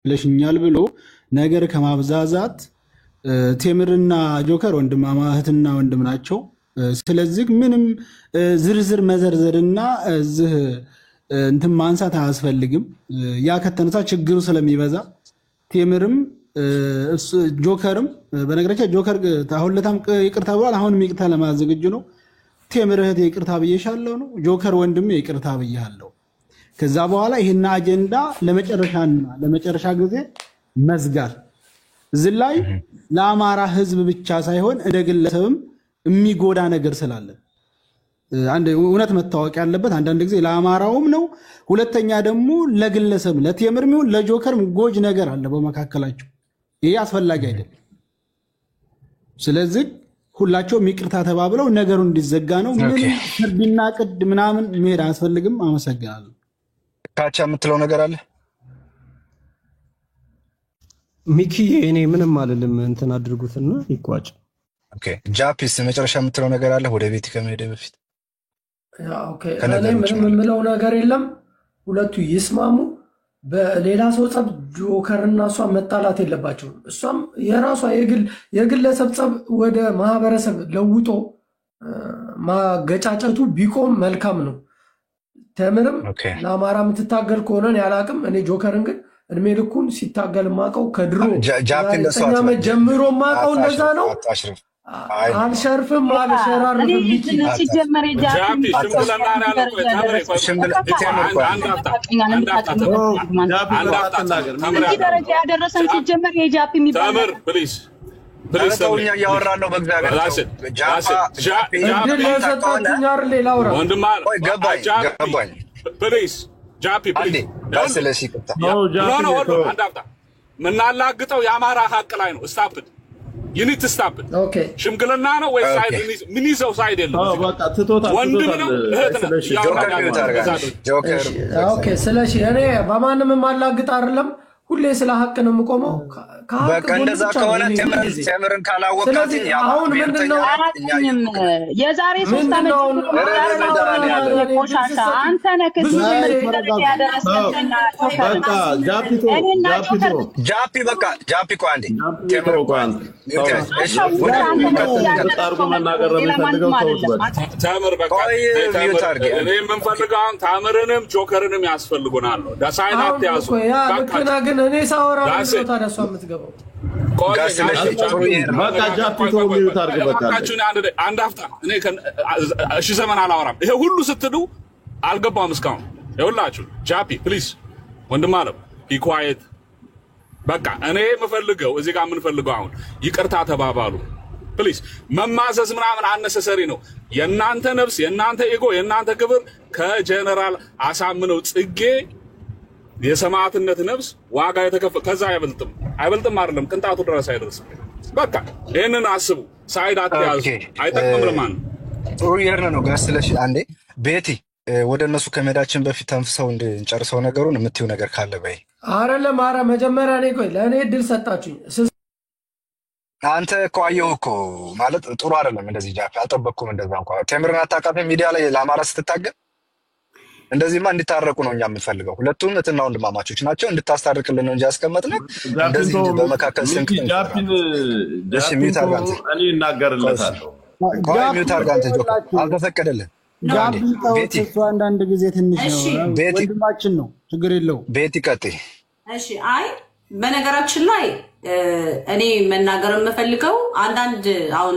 ብለሽኛል ብሎ ነገር ከማብዛዛት ቴምርና ጆከር ወንድማማህትና ወንድም ናቸው። ስለዚህ ምንም ዝርዝር መዘርዘርና እዚህ እንትን ማንሳት አያስፈልግም። ያ ከተነሳ ችግሩ ስለሚበዛ ቴምርም ጆከርም በነገራችን ጆከር አሁንለታም ይቅርታ ብሏል። አሁንም ይቅርታ ለማዘግጁ ነው። ቴምር እህቴ ይቅርታ ብዬሻለሁ ነው። ጆከር ወንድሜ ይቅርታ ብዬሃለሁ። ከዛ በኋላ ይሄን አጀንዳ ለመጨረሻ ጊዜ መዝጋት እዚህ ላይ ለአማራ ህዝብ ብቻ ሳይሆን እንደ ግለሰብም የሚጎዳ ነገር ስላለ አንድ እውነት መታወቅ ያለበት አንዳንድ ጊዜ ለአማራውም ነው። ሁለተኛ ደግሞ ለግለሰብ ለቴምርም ይሁን ለጆከርም ጎጅ ነገር አለ በመካከላቸው። ይሄ አስፈላጊ አይደለም። ስለዚህ ሁላቸውም ይቅርታ ተባብለው ነገሩ እንዲዘጋ ነው። ምንም ፍርድና ቅድ ምናምን መሄድ አያስፈልግም። አመሰግናለሁ። ካቻ የምትለው ነገር አለ? ሚኪ እኔ ምንም አልልም። እንትን አድርጉትና ይቋጭ። ኦኬ ጃፒስ መጨረሻ የምትለው ነገር አለ? ወደ ቤት ከመሄድ በፊት ኦኬ እኔ ምንም የምለው ነገር የለም። ሁለቱ ይስማሙ። በሌላ ሰው ጸብ ጆከርና እሷ መጣላት የለባቸውም። እሷም የራሷ የግለሰብ ጸብ ወደ ማህበረሰብ ለውጦ ማገጫጨቱ ቢቆም መልካም ነው። ተምርም ለአማራ የምትታገል ከሆነ ያላቅም። እኔ ጆከርን ግን እድሜ ልኩን ሲታገል ማቀው ከድሮ ጀምሮ ማቀው እንደዛ ነው። አልሸርፍም አልሸራርፍም ሲጀመር ደረጃ ያደረሰን ሲጀመር የጃፒ የሚባል ተውኛ እያወራን ነው። በእግዚአብሔር ገባኝ። ጃፒ ምናላግጠው የአማራ ሀቅ ላይ ነው። ስታፕድ ዩኒት ስታፕድ ሽምግልና ነው ወይ ሳይድ ምን ይዘው ሳይድ የለም። ወንድም ነው እህት ነው። ኦኬ ስለዚህ እኔ በማንም ማላግጥ አይደለም። ሁሌ ስለ ሀቅ ነው የምቆመው። በቃ እንደዛ ከሆነ ቴምርን ካላወቃት አሁን ምንድነው የዛሬ 3 ዓመት ቆሻሻ አንተ ነህ ከዚህ ያደረሰና ጃፒ በቃ ጃፒ እኮ አንዴ ቴምር እኮ አንዴ ቴምር በቃ እኔ የምንፈልገው ታምርንም ጆከርንም ያስፈልጉናል። ዳሳይናት ያዙ ግን እኔ ሳወራ ነው ታደሷ የምትገባው። በቃ ጃፒ ተወው ታርገበታለህ። አንድ አፍታ እኔ እሺ ዘመን አላወራም። ይሄ ሁሉ ስትሉ አልገባም እስካሁን። ይኸውላችሁ ጃፒ ፕሊዝ ወንድም አለው ቢ ኳየት። በቃ እኔ የምፈልገው እዚህ ጋር የምንፈልገው አሁን ይቅርታ ተባባሉ ፕሊዝ። መማዘዝ ምናምን አነሰሰሪ ነው። የእናንተ ነፍስ፣ የእናንተ ኢጎ፣ የእናንተ ክብር ከጀነራል አሳምነው ጽጌ የሰማዕትነት ነፍስ ዋጋ የተከፈለ ከዛ አይበልጥም አይደለም ቅንጣቱ ድረስ አይደርስም። በቃ ይሄንን አስቡ። ሳይድ አትያዙ። አይጠቅምም ለማን ጥሩ ይሄን ነው ጋር ስለሽ አንዴ ቤቲ ወደ እነሱ ከመሄዳችን በፊት ተንፍሰው እንጨርሰው ነገሩን የምትዩ ነገር ካለ በይ። አይደለም ኧረ መጀመሪያ እኔ ቆይ ለእኔ እድል ሰጣችሁኝ። አንተ እኮ አየሁ እኮ ማለት ጥሩ አይደለም እንደዚህ ጃፒ አልጠበቅኩም። እንደዛ እንኳን ቴምርን አታውቃትም ሚዲያ ላይ ለአማራ ስትታገል እንደዚህማ እንድታረቁ ነው እኛ የምንፈልገው። ሁለቱም እህትና ወንድማማቾች ናቸው። እንድታስታርቅልን ነው እንጂ ያስቀመጥነው እንደዚህ በመካከል ስንክ ጃፒን እኔ እናገርለታለሁ። ቆይ ሚውት አድርግ አንተ ጆከር አልተፈቀደልህም። ቤቲ አንዳንድ ጊዜ ትንሽ ነው ወንድማችን ነው ችግር የለው። ቤቲ ቀጥይ። እሺ አይ በነገራችን ላይ እኔ መናገር የምፈልገው አንዳንድ አሁን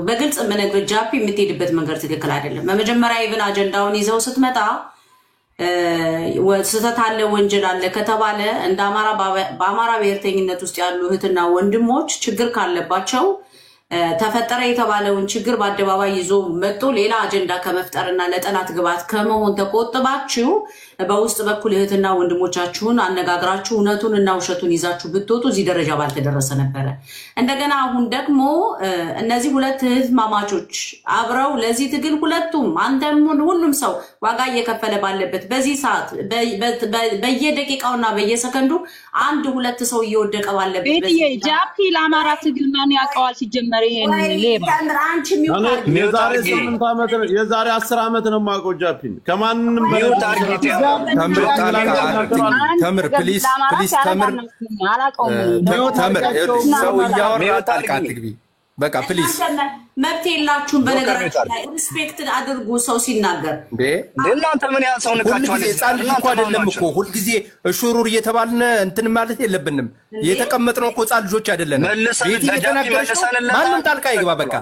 በግልጽ መነገር ጃፒ የምትሄድበት መንገድ ትክክል አይደለም። በመጀመሪያ ይብን አጀንዳውን ይዘው ስትመጣ ወስህተት አለ ወንጀል አለ ከተባለ እንደ በአማራ ብሔርተኝነት ውስጥ ያሉ እህትና ወንድሞች ችግር ካለባቸው ተፈጠረ የተባለውን ችግር በአደባባይ ይዞ መጥቶ ሌላ አጀንዳ ከመፍጠርና ለጠላት ግባት ከመሆን ተቆጥባችሁ በውስጥ በኩል እህትና ወንድሞቻችሁን አነጋግራችሁ እውነቱንና ውሸቱን ይዛችሁ ብትወጡ እዚህ ደረጃ ባልተደረሰ ነበር። እንደገና አሁን ደግሞ እነዚህ ሁለት እህት ማማቾች አብረው ለዚህ ትግል ሁለቱም አንተም ሁሉም ሰው ዋጋ እየከፈለ ባለበት በዚህ ሰዓት በየደቂቃውና በየሰከንዱ አንድ ሁለት ሰው እየወደቀ ባለበት ጃፒ ለአማራ ትግል ማን ያውቀዋል ሲጀመር ሲጀመር ይሄን ሌባ የዛሬ 10 ዓመት ነው የማውቀው ጃፒን ከማንንም ተምር ፕሊዝ ተምር ሰው እያወራ ጣልቃ አትግቢ በቃ ፕሊዝ መብት የላችሁም በነገራችን ላይ ሪስፔክት አድርጉ ሰው ሲናገር እናንተ ምን ያህል ሰው ንካችኋል ጻልጅ እኮ አይደለም እኮ ሁሉ ጊዜ ሹሩር እየተባልን እንትን ማለት የለብንም የተቀመጥነው እኮ ጻል ልጆች አይደለም ማንም ጣልቃ ይግባ በቃ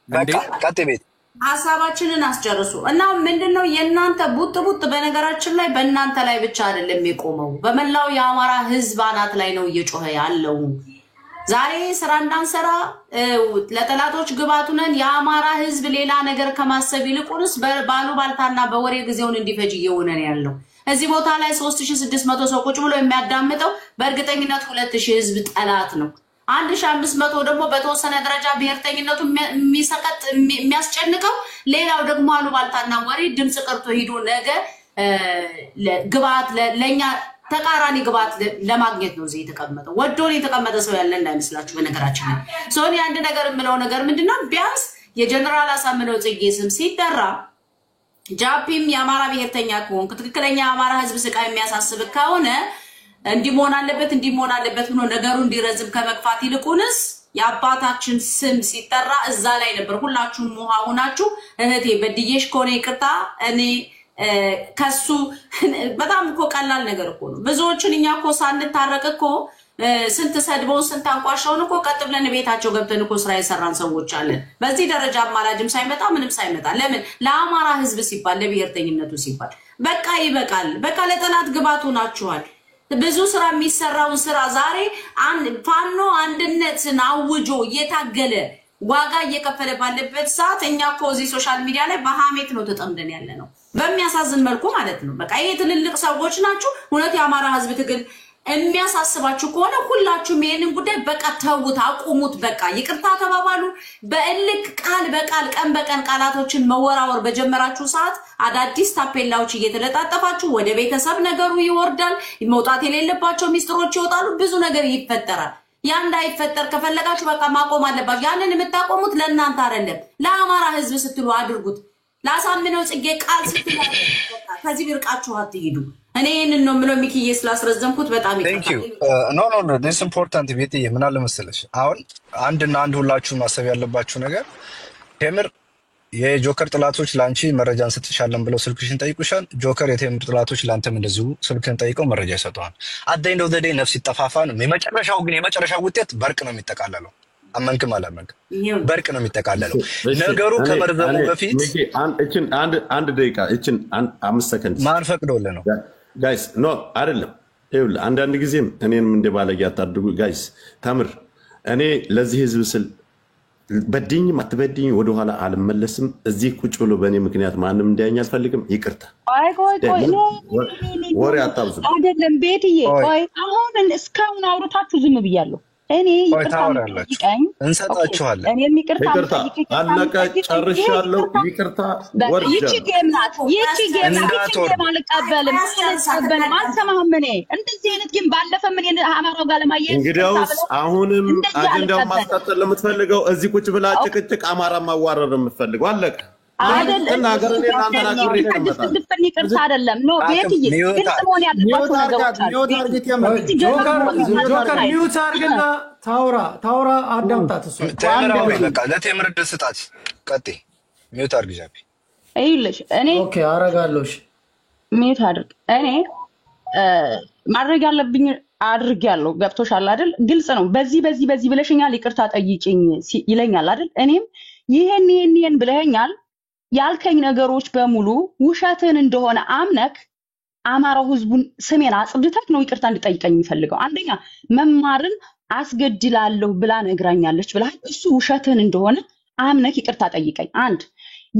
እንዴ ቀጥቤት ሐሳባችንን አስጨርሱ እና ምንድነው የናንተ ቡጥ በነገራችን ላይ በእናንተ ላይ ብቻ አይደለም የቆመው በመላው የአማራ ህዝብ አናት ላይ ነው እየጮኸ ያለው ዛሬ ስራ እንዳንሰራ ለጠላቶች ግባቱነን የአማራ ህዝብ ሌላ ነገር ከማሰብ ይልቁንስ ባሉ ባልታና በወሬ ጊዜውን እንዲፈጅ እየሆነን ያለው እዚህ ቦታ ላይ 3600 ሰው ቁጭ ብሎ የሚያዳምጠው በእርግጠኝነት 2000 ህዝብ ጠላት ነው 1500 ደግሞ በተወሰነ ደረጃ ብሔርተኝነቱ የሚሰቀጥ የሚያስጨንቀው ሌላው ደግሞ አሉ ባልታና ወሬ ድምጽ ቀርቶ ሄዶ ነገ ግባት ለኛ ተቃራኒ ግባት ለማግኘት ነው እዚህ የተቀመጠው ወዶን የተቀመጠ ሰው ያለ እንዳይመስላችሁ በነገራችን ላይ ሶኒ አንድ ነገር ምለው ነገር ምንድነው ቢያንስ የጀነራል አሳምነው ጽጌ ስም ሲጠራ ጃፒም የአማራ ብሔርተኛ ከሆንክ ትክክለኛ የአማራ ህዝብ ስቃይ የሚያሳስብ ከሆነ እንዲሞን አለበት ብሎ ነገሩ እንዲረዝም ከመግፋት ይልቁንስ የአባታችን ስም ሲጠራ እዛ ላይ ነበር ሁላችሁም ሞሃውናችሁ እህቴ በድዬሽ ኮኔ ይቅርታ እኔ ከሱ በጣም እኮ ቀላል ነገር እኮ ነው ብዙዎችን እኛ እኮ ሳንታረቅ እኮ ስንት ሰድበው ስንት አንቋሻውን እኮ ቀጥ ብለን ቤታቸው ገብተን እኮ ስራ የሰራን ሰዎች አለን በዚህ ደረጃ አማላጅም ሳይመጣ ምንም ሳይመጣ ለምን ለአማራ ህዝብ ሲባል ለብሔርተኝነቱ ሲባል በቃ ይበቃል በቃ ለጠላት ግባቱ ናችኋል ብዙ ስራ የሚሰራውን ስራ ዛሬ ፋኖ አንድነትን አውጆ እየታገለ ዋጋ እየከፈለ ባለበት ሰዓት እኛ እኮ እዚህ ሶሻል ሚዲያ ላይ በሃሜት ነው ተጠምደን ያለነው በሚያሳዝን መልኩ ማለት ነው በቃ ይሄ ትልልቅ ሰዎች ናችሁ ሁለት የአማራ ህዝብ ትግል የሚያሳስባችሁ ከሆነ ሁላችሁም ይሄንን ጉዳይ በቃ ተውት አቁሙት በቃ ይቅርታ ተባባሉ በእልክ ቃል በቃል ቀን በቀን ቃላቶችን መወራወር በጀመራችሁ ሰዓት አዳዲስ ታፔላዎች እየተለጣጠፋችሁ ወደ ቤተሰብ ነገሩ ይወርዳል መውጣት የሌለባቸው ሚስጥሮች ይወጣሉ ብዙ ነገር ይፈጠራል ያ እንዳይፈጠር ከፈለጋችሁ በቃ ማቆም አለባችሁ ያንን የምታቆሙት ለእናንተ አይደለም ለአማራ ህዝብ ስትሉ አድርጉት ላሳምነው ጽጌ ቃል ስትሉ በቃ ከዚህ ብርቃችሁ አትሄዱ እኔ ይሄንን ነው ምለው ሚኪዬ ስላስረዘምኩት በጣም ይቀርታል ኖ this important ቤት ምን አለ መሰለሽ አሁን አንድ ሁላችሁ ማሰብ ያለባችሁ ነገር ቴምር የጆከር ጥላቶች ላንቺ መረጃን ስትሻለን ብለው ስልክሽን ጠይቁሻል ጆከር የቴምር ጥላቶች ላንተም እንደዚሁ ስልክን ጠይቀው መረጃ ይሰጣሉ አደኝ ነው ዘዴ ነፍስ ይተፋፋ ነው የመጨረሻው ውጤት በርቅ ነው የሚጠቃለለው አመንክም አላመንክም በርቅ ነው የሚጠቃለለው ነገሩ ከመርዘሙ በፊት አንድ ደቂቃ 5 ሰከንድ ማን ፈቅዶልህ ነው ጋይስ ኖ አይደለም ይኸውልህ አንዳንድ ጊዜም እኔንም እንደባለግ ያታድጉ ጋይስ ታምር እኔ ለዚህ ህዝብ ስል በድኝ ማትበድኝ ወደ ኋላ አልመለስም እዚህ ቁጭ ብሎ በእኔ ምክንያት ማንም እንዲያኝ አልፈልግም ይቅርታ ቆይ ወሬ አታብዙ አይደለም ቤትዬ ቆይ አሁን እስካሁን አውርታችሁ ዝም ብያለሁ እኔ ይቅርታ ጠይቀኝ እንሰጣችኋለን እኔ ይቅርታ አለቀ ጨርሻለሁ ይቅርታ ይቺ ጌም ናት አልቀበልም አልሰማህም እኔ እንደዚህ አይነት ጌም ባለፈ ምን አማራው ጋር ለማየት እንግዲያውስ አሁንም አጀንዳውን ማስቀጠል ለምትፈልገው እዚህ ቁጭ ብላ ጭቅጭቅ አማራ ማዋረር የምትፈልገው አለቀ አይደለም ነገር እኔ እናንተ ናችሁ ይቅርታ አይደለም ኖ ቤትዬ ግልጽ መሆን ያለባቸው ነገሮች ጆከር ሚውት አድርግና ታውራ አዳምጣት እሱ ተምራው በቃ ለቴምር ደስታት ቀጤ ሚውት አድርግ ጃፒ አይልሽ እኔ ኦኬ አረጋለሁሽ ሚውት አድርግ እኔ ማድረግ ያለብኝ አድርጌያለሁ ገብቶሻል አይደል ግልጽ ነው በዚህ ብለሽኛል ይቅርታ ጠይቂኝ ይለኛል አይደል እኔም ይሄን ብለኛል ያልከኝ ነገሮች በሙሉ ውሸትን እንደሆነ አምነክ አማራው ህዝቡን ስሜን አጽድተክ ነው ይቅርታ እንድጠይቀኝ የሚፈልገው አንደኛ መማርን አስገድላለሁ ብላ ነግራኛለች ብላ እሱ ውሸትን እንደሆነ አምነክ ይቅርታ ጠይቀኝ አንድ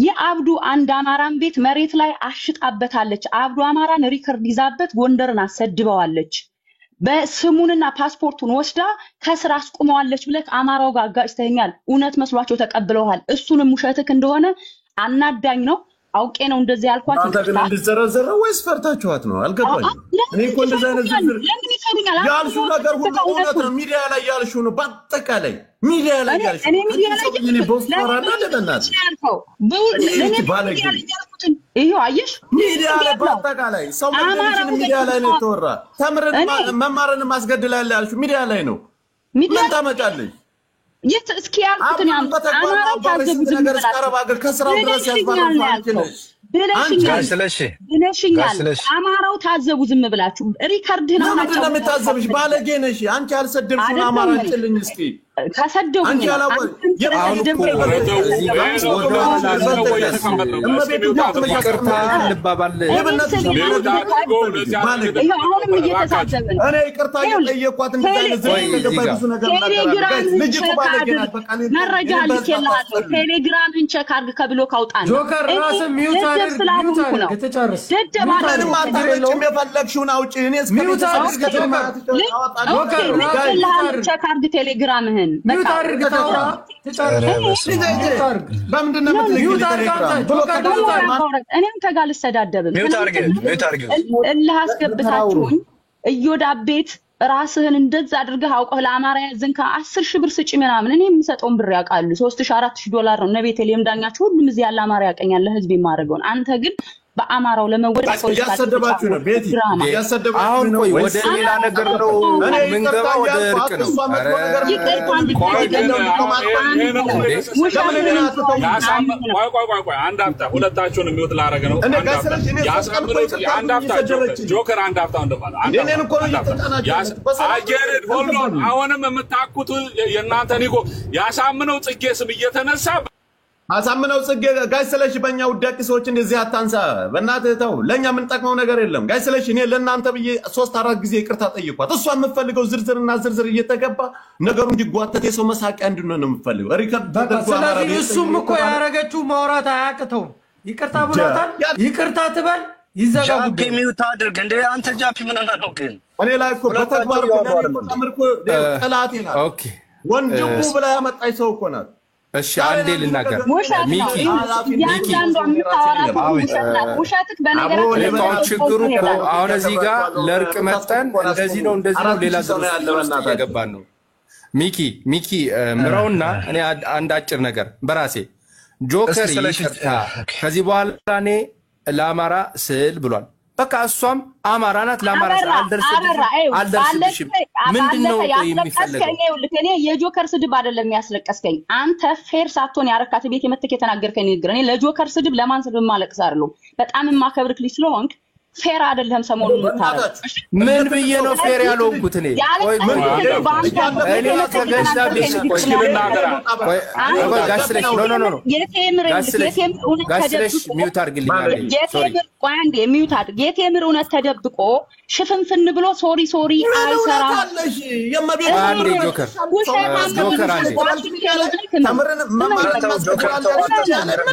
የአብዱ አንድ አማራን ቤት መሬት ላይ አሽጣበታለች አብዱ አማራን ሪከርድ ይዛበት ጎንደርን አሰድበዋለች በስሙንና ፓስፖርቱን ወስዳ ከስራ አስቆመዋለች ብለክ አማራው ጋር አጋጭተኛል እውነት መስሏቸው ተቀብለዋል እሱንም ውሸትክ እንደሆነ አናዳኝ ነው አውቄ ነው እንደዚህ ያልኳት። አንተ ግን እንድዘረዘረ ወይስ ፈርታችኋት ነው? አልገባኝም። እኔ እኮ እንደዛ አይነት ዝርዝር ያልሽው ነገር ሁሉ እውነት ነው። ሚዲያ ላይ ያልሽው ነው። በአጠቃላይ ሚዲያ ላይ ያልሽው እኔ ሚዲያ ላይ እኔ ቦስ ወራና ደበናት ይሄው አየሽ፣ ሚዲያ ላይ በአጠቃላይ ሰው መደረሽን ሚዲያ ላይ ነው የተወራ። ተምረን መማርን ማስገድላል ያልሽው ሚዲያ ላይ ነው። ምን ታመጫለሽ? የት እስኪ ያልኩትን ያምጣ አማራ ታዘቡ ነገር አገር ከስራው ድረስ ያስባራል ብለሽኛል። አማራው ታዘቡ ዝም ብላችሁ ሪከርድ ነው ማለት ነው የምታዘብሽ። ባለጌ ነሽ አንቺ። አልሰደብሽም አማራ አንችልኝ እስኪ ከሰደቡኝ አንቺ አላወቅ ይቅርታ ልባባል አሁንም እየተሳደብን እኔ ይቅርታ እየጠየኳት መረጃ ልኬልሃለሁ። ቴሌግራምን ቼክ አድርግ ከብሎክ አውጣን። ጆከር ራስህ ሚውት አድርግ ነው የተጨረሰ የፈለግሽውን አውጪ። እኔ ቼክ አድርግ ቴሌግራምህን እኔም ከጋ ልሰዳደብም እልህ አስገብታችሁኝ እዮዳብ ቤት ራስህን እንደዛ አድርገህ አውቀህ ለአማራ ያዘንካ 10 ሺህ ብር ስጪ ምናምን እኔ የምሰጠውን ብር ያውቃሉ። 3000-4000 ነው። ነቤቴሌም ዳኛችሁ ሁሉም እዚህ ያለ አማራ ያቀኛል ለህዝብ የማደርገውን። አንተ ግን በአማራው ለመወደድ ያሰደባችሁ ነው። ቤቲ ያሰደባችሁ አሁን ቆይ ወደ ሌላ ነገር ነው ምንገባው፣ ወደ እርቅ ነው። ቆይ አንድ አፍታ ሁለታችሁን የሚወጥ ላረገ ነው። አንድ አፍታ ጆከር አንድ አፍታ እንደማለት አሁንም የምታኩት የእናንተ ኒኮ ያሳምነው ጽጌ ስም እየተነሳ አሳምነው ጽጌ ጋሽ ስለሽ በእኛ ውዳቂ ሰዎች እንደዚህ አታንሳ። በእናትህ ተው። ለኛ ምን ጠቅመው ነገር የለም። ጋሽ ስለሽ እኔ ለእናንተ ብዬ 3-4 ጊዜ ይቅርታ ጠይቋት። እሷ የምትፈልገው ዝርዝርና ዝርዝር እየተገባ ነገሩ እንዲጓተት የሰው መሳቂያ እንድንሆን ነው የምትፈልገው። ሪከርድ ተደርጎ ስለዚህ እሱም እኮ ያረጋችሁ ማውራት አያቅተውም። ይቅርታ ብሏታል። ይቅርታ ትበል ይዘጋው። ጃፒ ሚውት አድርግ እንደ አንተ ጃፒ ምን ነው ግን እኔ ላይ እኮ በተግባር ተምርኮ ጠላት ይላል። ኦኬ ወንድሙ ብላ ያመጣች ሰው እኮ ናት። እሺ አንዴ ልናገር ሚኪ ውሸትክ በነገራችን ችግሩ እኮ አሁን እዚህ ጋር ለርቅ መጣን እንደዚህ ነው ሌላ ዝርዝር ያገባን ነው። ሚኪ ምራውና እኔ አንድ አጭር ነገር በራሴ ጆከር ይቅርታ ከዚህ በኋላ እኔ ለአማራ ስል ብሏል። በቃ እሷም አማራ ናት። ለአማራ አልደርስልሽም። ምንድነው የሚፈልገው? እኔ የጆከር ስድብ አይደለም ያስለቀስከኝ። አንተ ፌር ሳትሆን ያረካተ ቤት የመተከ የተናገርከኝ ንግግር እኔ ለጆከር ስድብ ለማን ስድብ ማለቅስ አይደለም። በጣም ማከብርክ ልጅ ስለሆንክ ፌር አይደለም። ሰሞኑን ልታረቅ ምን ብዬ ነው ፌር ያለውኩት? እኔ ቆይ ምን እኔ ተገዛ ቤት ቆይ ጋስለሽ ኖ ጋስለሽ ሚውት አድርግልኝ አለ። ሶሪ ቆይ አንዴ ሚውት አድርግ። የቴምር እውነት ተደብቆ ሽፍንፍን ብሎ ሶሪ አይሰራም። አንዴ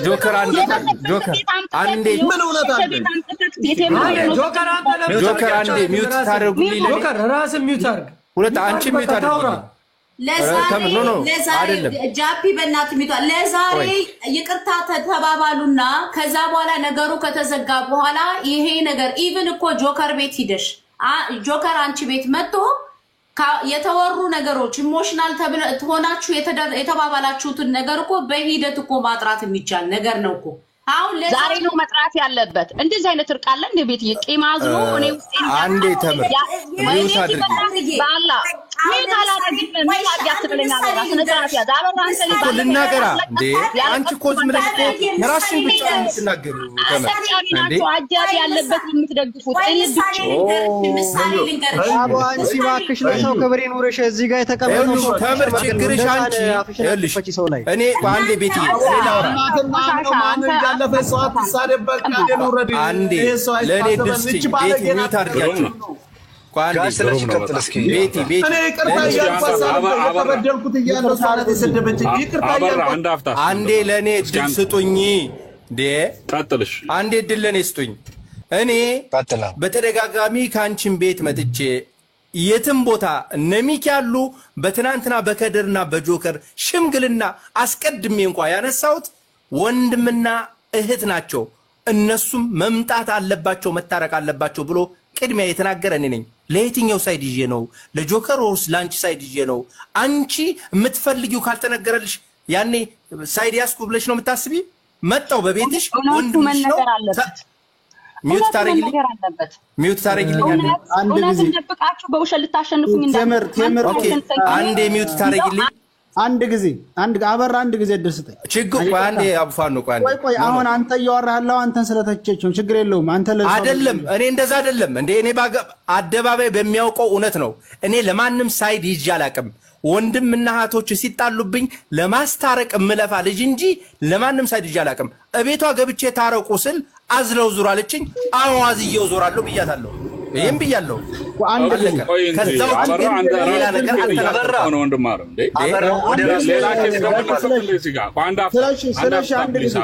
ጆከር አንዴ ምን እውነት አለ? ጆከር አንዴ ሚውት ታደርጉልኝ። ጆከር ራስ ሚውት አድርግ። ሁለት አንቺ ሚውት አድርጉ። ለዛሬ ጃፒ በእናት ሚውት ለዛሬ ይቅርታ ተባባሉና ከዛ በኋላ ነገሩ ከተዘጋ በኋላ ይሄ ነገር ኢቭን እኮ ጆከር ቤት ሂደሽ ጆከር አንቺ ቤት መጥቶ የተወሩ ነገሮች ኢሞሽናል ተሆናችሁ የተባባላችሁትን ነገር እኮ በሂደት እኮ ማጥራት የሚቻል ነገር ነው እኮ። አሁን ዛሬ ነው መጥራት ያለበት። እንደዚህ አይነት እርቃለ እንደ ቤት ይቂማዝ ነው። እኔ ውስጤን አንዴ ተምር ሚውት አድርጊ ባላ ምን አላደርግም። ምን ያስብለኛል? አስነግራት ያዛ አበራን ሰሊባ ልናገራ እንዴ አንቺ እኮ ዝም ብለሽ እኮ ራስሽን ብቻ የምትናገሪው ተምር እንዴ አጃቢ ያለበት የምትደግፉት እኔ ብቻ አቦ አንቺ እባክሽ ለሰው ክብር ይኑርሽ። እዚህ ጋር የተቀመጠው ተምር ችግርሽ አንቺ ይልሽ እኔ አንዴ ቤት ሌላውራ ያለፈ ሰዓት ሳደበቅ ያደኑረድ አንዴ ለኔ ድስቲ ቤት ሚውት አድርጋችሁ ጋሽ ስለሽ ከተል እስኪ ቤቲ እኔ ይቅርታ ያልኳት እያለው ሰዓት ተሰደበች። ይቅርታ ያልኳት አንዴ ለኔ ድል ስጡኝ ዴ ቀጥልሽ አንዴ ድል ለኔ ስጡኝ። እኔ በተደጋጋሚ ካንቺን ቤት መጥቼ የትም ቦታ ነሚክ ያሉ በትናንትና በከደርና በጆከር ሽምግልና አስቀድሜ እንኳን ያነሳውት ወንድምና እህት ናቸው። እነሱም መምጣት አለባቸው መታረቅ አለባቸው ብሎ ቅድሚያ የተናገረ እኔ ነኝ። ለየትኛው ሳይድ ይዤ ነው? ለጆከር ወይስ ላንቺ ሳይድ ይዤ ነው? አንቺ የምትፈልጊው ካልተነገረልሽ ያኔ ሳይድ ያስኩ ብለሽ ነው የምታስቢ? መጣው በቤትሽ ወንድምሽ ነው ሚውት ታረጊልኝ አንድ ጊዜ ደብቃችሁ በውሸት ልታሸንፉኝ አንዴ ሚውት ታረጊልኝ አንድ ጊዜ አበራ አንድ ጊዜ ደስጠኝ ችግር አንዴ አብፋን ነው ቆይ አሁን አንተ እያወራህላው አንተን ስለተቸቸው ችግር የለውም አንተ አይደለም እኔ እንደዛ አይደለም እንዴ እኔ አደባባይ በሚያውቀው እውነት ነው እኔ ለማንም ሳይድ ይዤ አላቅም ወንድምና እህቶች ሲጣሉብኝ ለማስታረቅ ምለፋ ልጅ እንጂ ለማንም ሳይድ ይዤ አላቅም እቤቷ ገብቼ ታረቁ ስል አዝለው ዙራለችኝ አዋዝየው ዞራለሁ ብያታለሁ ይሄን ብያለሁ አንድ ጊዜ ከዛው ሌላ ነገር አልተናገረ ነው ወንድማር እንዴ ሌላ ከዚህ ጋር አንድ ጊዜ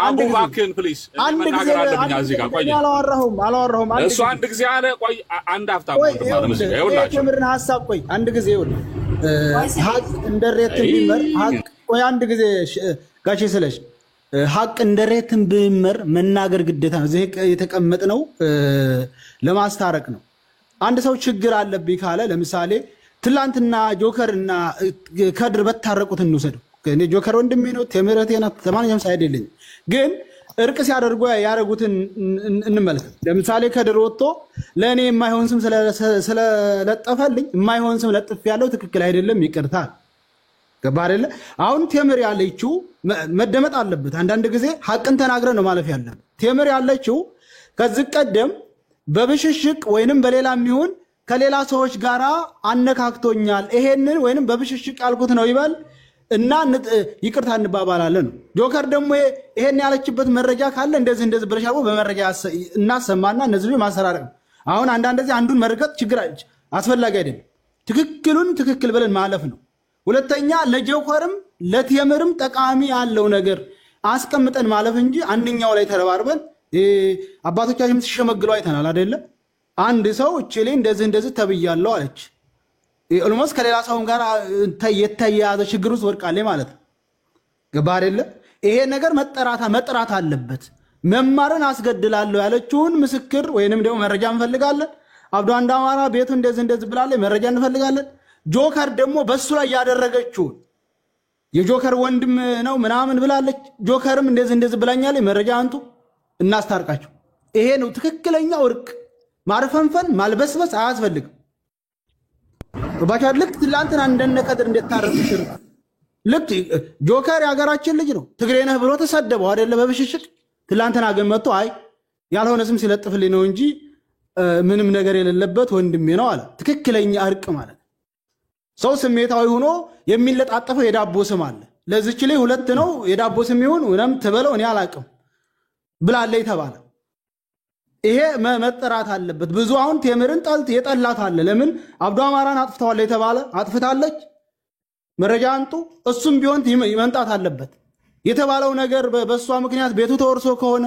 አንድ ባክን ፕሊዝ መናገር አለብኝ እዚህ ጋር ቆይ አላወራሁም እሱ አንድ ጊዜ አለ ቆይ አንድ አፍታ ወንድማር ነው ይኸውላችሁ የምርን ሐሳብ ቆይ አንድ ጊዜ ይኸውልህ ሀቅ እንደሬት ቢመር ሀቅ ቆይ አንድ ጊዜ ጋሼ ስለሽ ሀቅ እንደሬትን ቢመር መናገር ግዴታ ነው እዚህ የተቀመጥነው ለማስታረቅ ነው አንድ ሰው ችግር አለብኝ ካለ ለምሳሌ ትላንትና ጆከርና ከድር በታረቁት እንውሰደው እኔ ጆከር ወንድሜ ነው ተመረቴና ተማንኛም ሳይድ የለኝ ግን እርቅ ሲያደርጉ ያረጉትን እንመልከት ለምሳሌ ከድር ወጥቶ ለኔ የማይሆን ስም ስለለጠፈልኝ የማይሆን ስም ለጥፍ ያለው ትክክል አይደለም ይቅርታል ገባህ አይደለ አሁን ቴምር ያለችው መደመጥ አለበት አንዳንድ ጊዜ ሐቅን ተናግረን ነው ማለፍ ያለበት ቴምር ያለችው ከዚህ ቀደም በብሽሽቅ ወይንም በሌላም ይሁን ከሌላ ሰዎች ጋራ አነካክቶኛል ይሄንን ወይንም በብሽሽቅ ያልኩት ነው ይባል እና ይቅርታ እንባባላለን ጆከር ደግሞ ይሄን ያለችበት መረጃ ካለ እንደዚህ ብለሻው በመረጃ እናሰማና እነዚህ ማሰራረቅ አሁን አንዳንድ ጊዜ አንዱን መርከት ችግር አስፈላጊ አይደለም ትክክሉን ትክክል ብለን ማለፍ ነው ሁለተኛ ለጆከርም ለቴምርም ጠቃሚ ያለው ነገር አስቀምጠን ማለፍ እንጂ አንደኛው ላይ ተረባርበን አባቶቻችን ሲሸመግለው አይተናል አይደለ አንድ ሰው እቺ ላይ እንደዚህ ተብያለው አለች ኦልሞስት ከሌላ ሰውም ጋር የተያያዘ ችግር ውስጥ ወድቃለች ማለት ነው ገባህ አይደለ ይሄ ነገር መጠራት አለበት መማርን አስገድላለሁ ያለችውን ምስክር ወይንም ደግሞ መረጃ እንፈልጋለን አብዱ አንዳማራ ቤቱ እንደዚህ ብላለች መረጃ እንፈልጋለን ጆከር ደግሞ በሱ ላይ ያደረገችው የጆከር ወንድም ነው ምናምን ብላለች ጆከርም እንደዚህ ብላኛለች መረጃ አንቱ እናስታርቃቸው ይሄ ነው ትክክለኛው እርቅ ማርፈንፈን ማልበስበስ አያስፈልግም ባቻ ልክ ትላንትና እንደነቀድር እንደታረቁ ሽር ልክ ጆከር ያገራችን ልጅ ነው ትግሬ ነህ ብሎ ተሰደበው አይደለ በብሽሽቅ ትላንትና ግን መጥቶ አይ ያልሆነ ስም ሲለጥፍልኝ ነው እንጂ ምንም ነገር የሌለበት ወንድሜ ነው አለ ትክክለኛ እርቅ ማለት ሰው ስሜታዊ ሆኖ የሚለጣጠፈው የዳቦ ስም አለ ለዚች ላይ ሁለት ነው የዳቦ ስም ይሁን ወለም ተበለው እኔ አላቅም ብላለይ ተባለ ይሄ መጠራት አለበት ብዙ አሁን ቴምርን ጣልት የጠላት አለ ለምን አብዱ አማራን አጥፍተዋል የተባለ አጥፍታለች መረጃ አንጡ እሱም ቢሆን ይመንጣት አለበት የተባለው ነገር በሷ ምክንያት ቤቱ ተወርሶ ከሆነ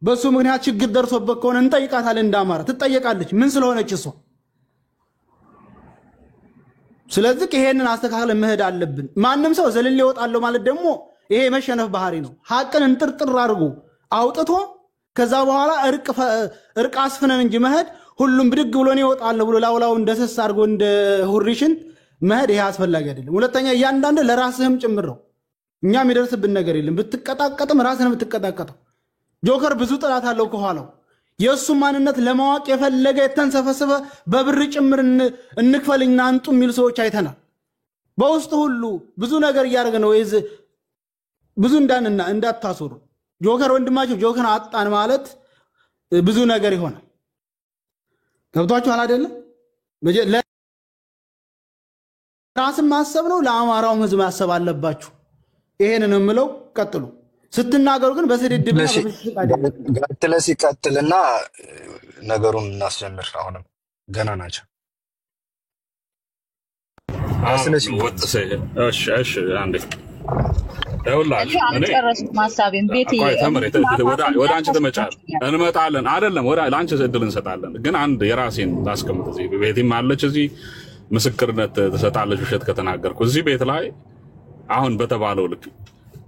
በሱ ምክንያት ችግር ደርሶበት ከሆነ እንጠይቃታለን እንዳማራ ትጠየቃለች ምን ስለሆነች እሷ ስለዚህ ይሄንን አስተካክለን መሄድ አለብን ማንንም ሰው ዘልል ይወጣለው ማለት ደግሞ ይሄ መሸነፍ ባህሪ ነው ሐቅን እንጥርጥር አድርጎ አውጥቶ ከዛ በኋላ እርቅ አስፈነን እንጂ መሄድ ሁሉም ብድግ ብሎ ነው ይወጣል ብሎ ላውላው እንደሰስ አድርጎ እንደ ሁሪሽን መሄድ ይሄ አስፈላጊ አይደለም ሁለተኛ እያንዳንዱ ለራስህም ጭምር ነው እኛም ይደርስብን ነገር የለም ብትቀጣቀጥም ራስህን ብትቀጣቀጠው ጆከር ብዙ ጥላት አለው ከኋላው የሱ ማንነት ለማወቅ የፈለገ የተንሰፈሰበ በብር ጭምር እንክፈልና አንጡ የሚል ሰዎች አይተናል በውስጥ ሁሉ ብዙ ነገር ያደርገ ነው ይዝ ብዙ እንዳታሶሩ ጆከር ወንድማችሁ ጆከር አጣን ማለት ብዙ ነገር ይሆናል ገብቷችኋል አይደለ ለራስም ማሰብ ነው ለአማራውም ህዝብ ማሰብ አለባችሁ ይሄንን ምለው ቀጥሉ ስትናገሩ ግን በስድድብና ጋትለስ ይቀጥልና ነገሩን እናስጀምር አሁንም ገና ናቸው እሺ አንዴ ይኸውላችሁ እኔ ማሳቤን ቤት ወደ አንቺ ተመጫል እንመጣለን አይደለም ወደ ለአንቺ እድል እንሰጣለን ግን አንድ የራሴን ላስቀምጥ እዚህ ቤቴም አለች እዚህ ምስክርነት ተሰጣለች ውሸት ከተናገርኩ እዚህ ቤት ላይ አሁን በተባለው ልክ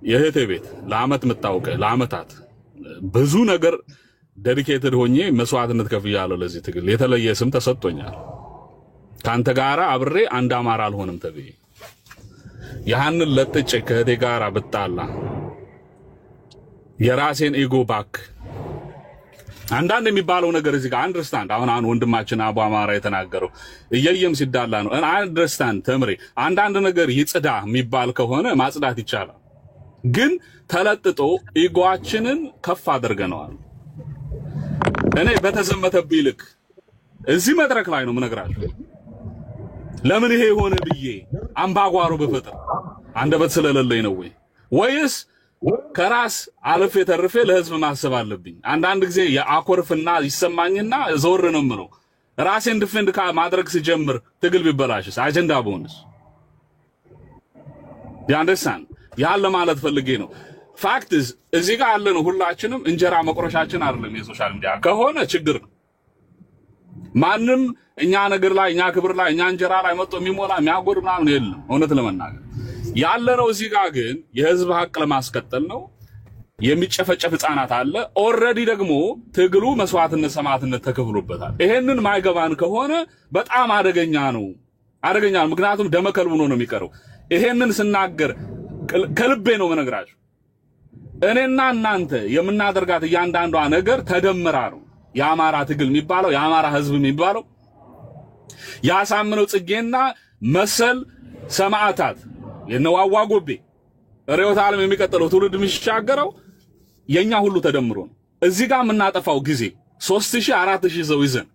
የእህቴ ቤት ለአመት የምታውቀ ለአመታት ብዙ ነገር ዴዲኬትድ ሆኜ መስዋዕትነት ከፍያለሁ ለዚህ ትግል የተለየ ስም ተሰጥቶኛል ካንተ ጋራ አብሬ አንድ አማራ አልሆንም ተብዬ ያንን ለጥጬ ከእቴ ጋራ ብጣላ የራሴን ኢጎ ባክ አንዳንድ የሚባለው ነገር እዚህ ጋር አንደርስታንድ አሁን ወንድማችን አቡ አማራ የተናገረው እየየም ሲዳላ ነው አንደርስታንድ ተምሬ አንዳንድ ነገር ይጽዳ የሚባል ከሆነ ማጽዳት ይቻላል ግን ተለጥጦ ኢጎአችንን ከፍ አድርገናል እኔ በተዘመተብኝ ልክ እዚህ መድረክ ላይ ነው ምነግራችሁ ለምን ይሄ ሆነ ብዬ አምባጓሮ በፈጠር አንደበት ስለሌለኝ ነው ወይስ ከራስ አለፍ የተርፌ ለህዝብ ማሰብ አለብኝ አንዳንድ ጊዜ ያአኮርፍና ይሰማኝና ዞር ነው ምነው ራሴን ዲፌንድ ማድረግ ሲጀምር ትግል ቢበላሽስ አጀንዳ ቦንስ ያንደሳን ያለ ማለት ፈልጌ ነው ፋክትስ እዚህ ጋር ያለ ነው ሁላችንም እንጀራ መቆረሻችን አይደለም የሶሻል ሚዲያ ከሆነ ችግር ነው ማንንም እኛ ነገር ላይ እኛ ክብር ላይ እኛ እንጀራ ላይ መጥቶ የሚሞላ የሚያጎድ ምናምን የለም እውነት ለመናገር ያለ ነው እዚህ ጋር ግን የህዝብ ሀቅ ለማስቀጠል ነው የሚጨፈጨፍ ህፃናት አለ ኦሬዲ ደግሞ ትግሉ መስዋዕትነት ሰማዕትነት ተከፍሎበታል ይሄንን ማይገባን ከሆነ በጣም አደገኛ ነው ምክንያቱም ደመከልብ ነው የሚቀረው ይሄንን ስናገር ከልቤ ነው መነግራችሁ እኔና እናንተ የምናደርጋት እያንዳንዷ ነገር ተደምራ ነው የአማራ ትግል የሚባለው የአማራ ህዝብ የሚባለው ያሳምነው ጽጌና መሰል ሰማዕታት የነዋዋ ጎቤ ሪዮት ዓለም የሚቀጥለው ትውልድ የሚሻገረው የኛ ሁሉ ተደምሮ ነው እዚህ ጋር የምናጠፋው ጊዜ 3000 4000 ሰው ይዘን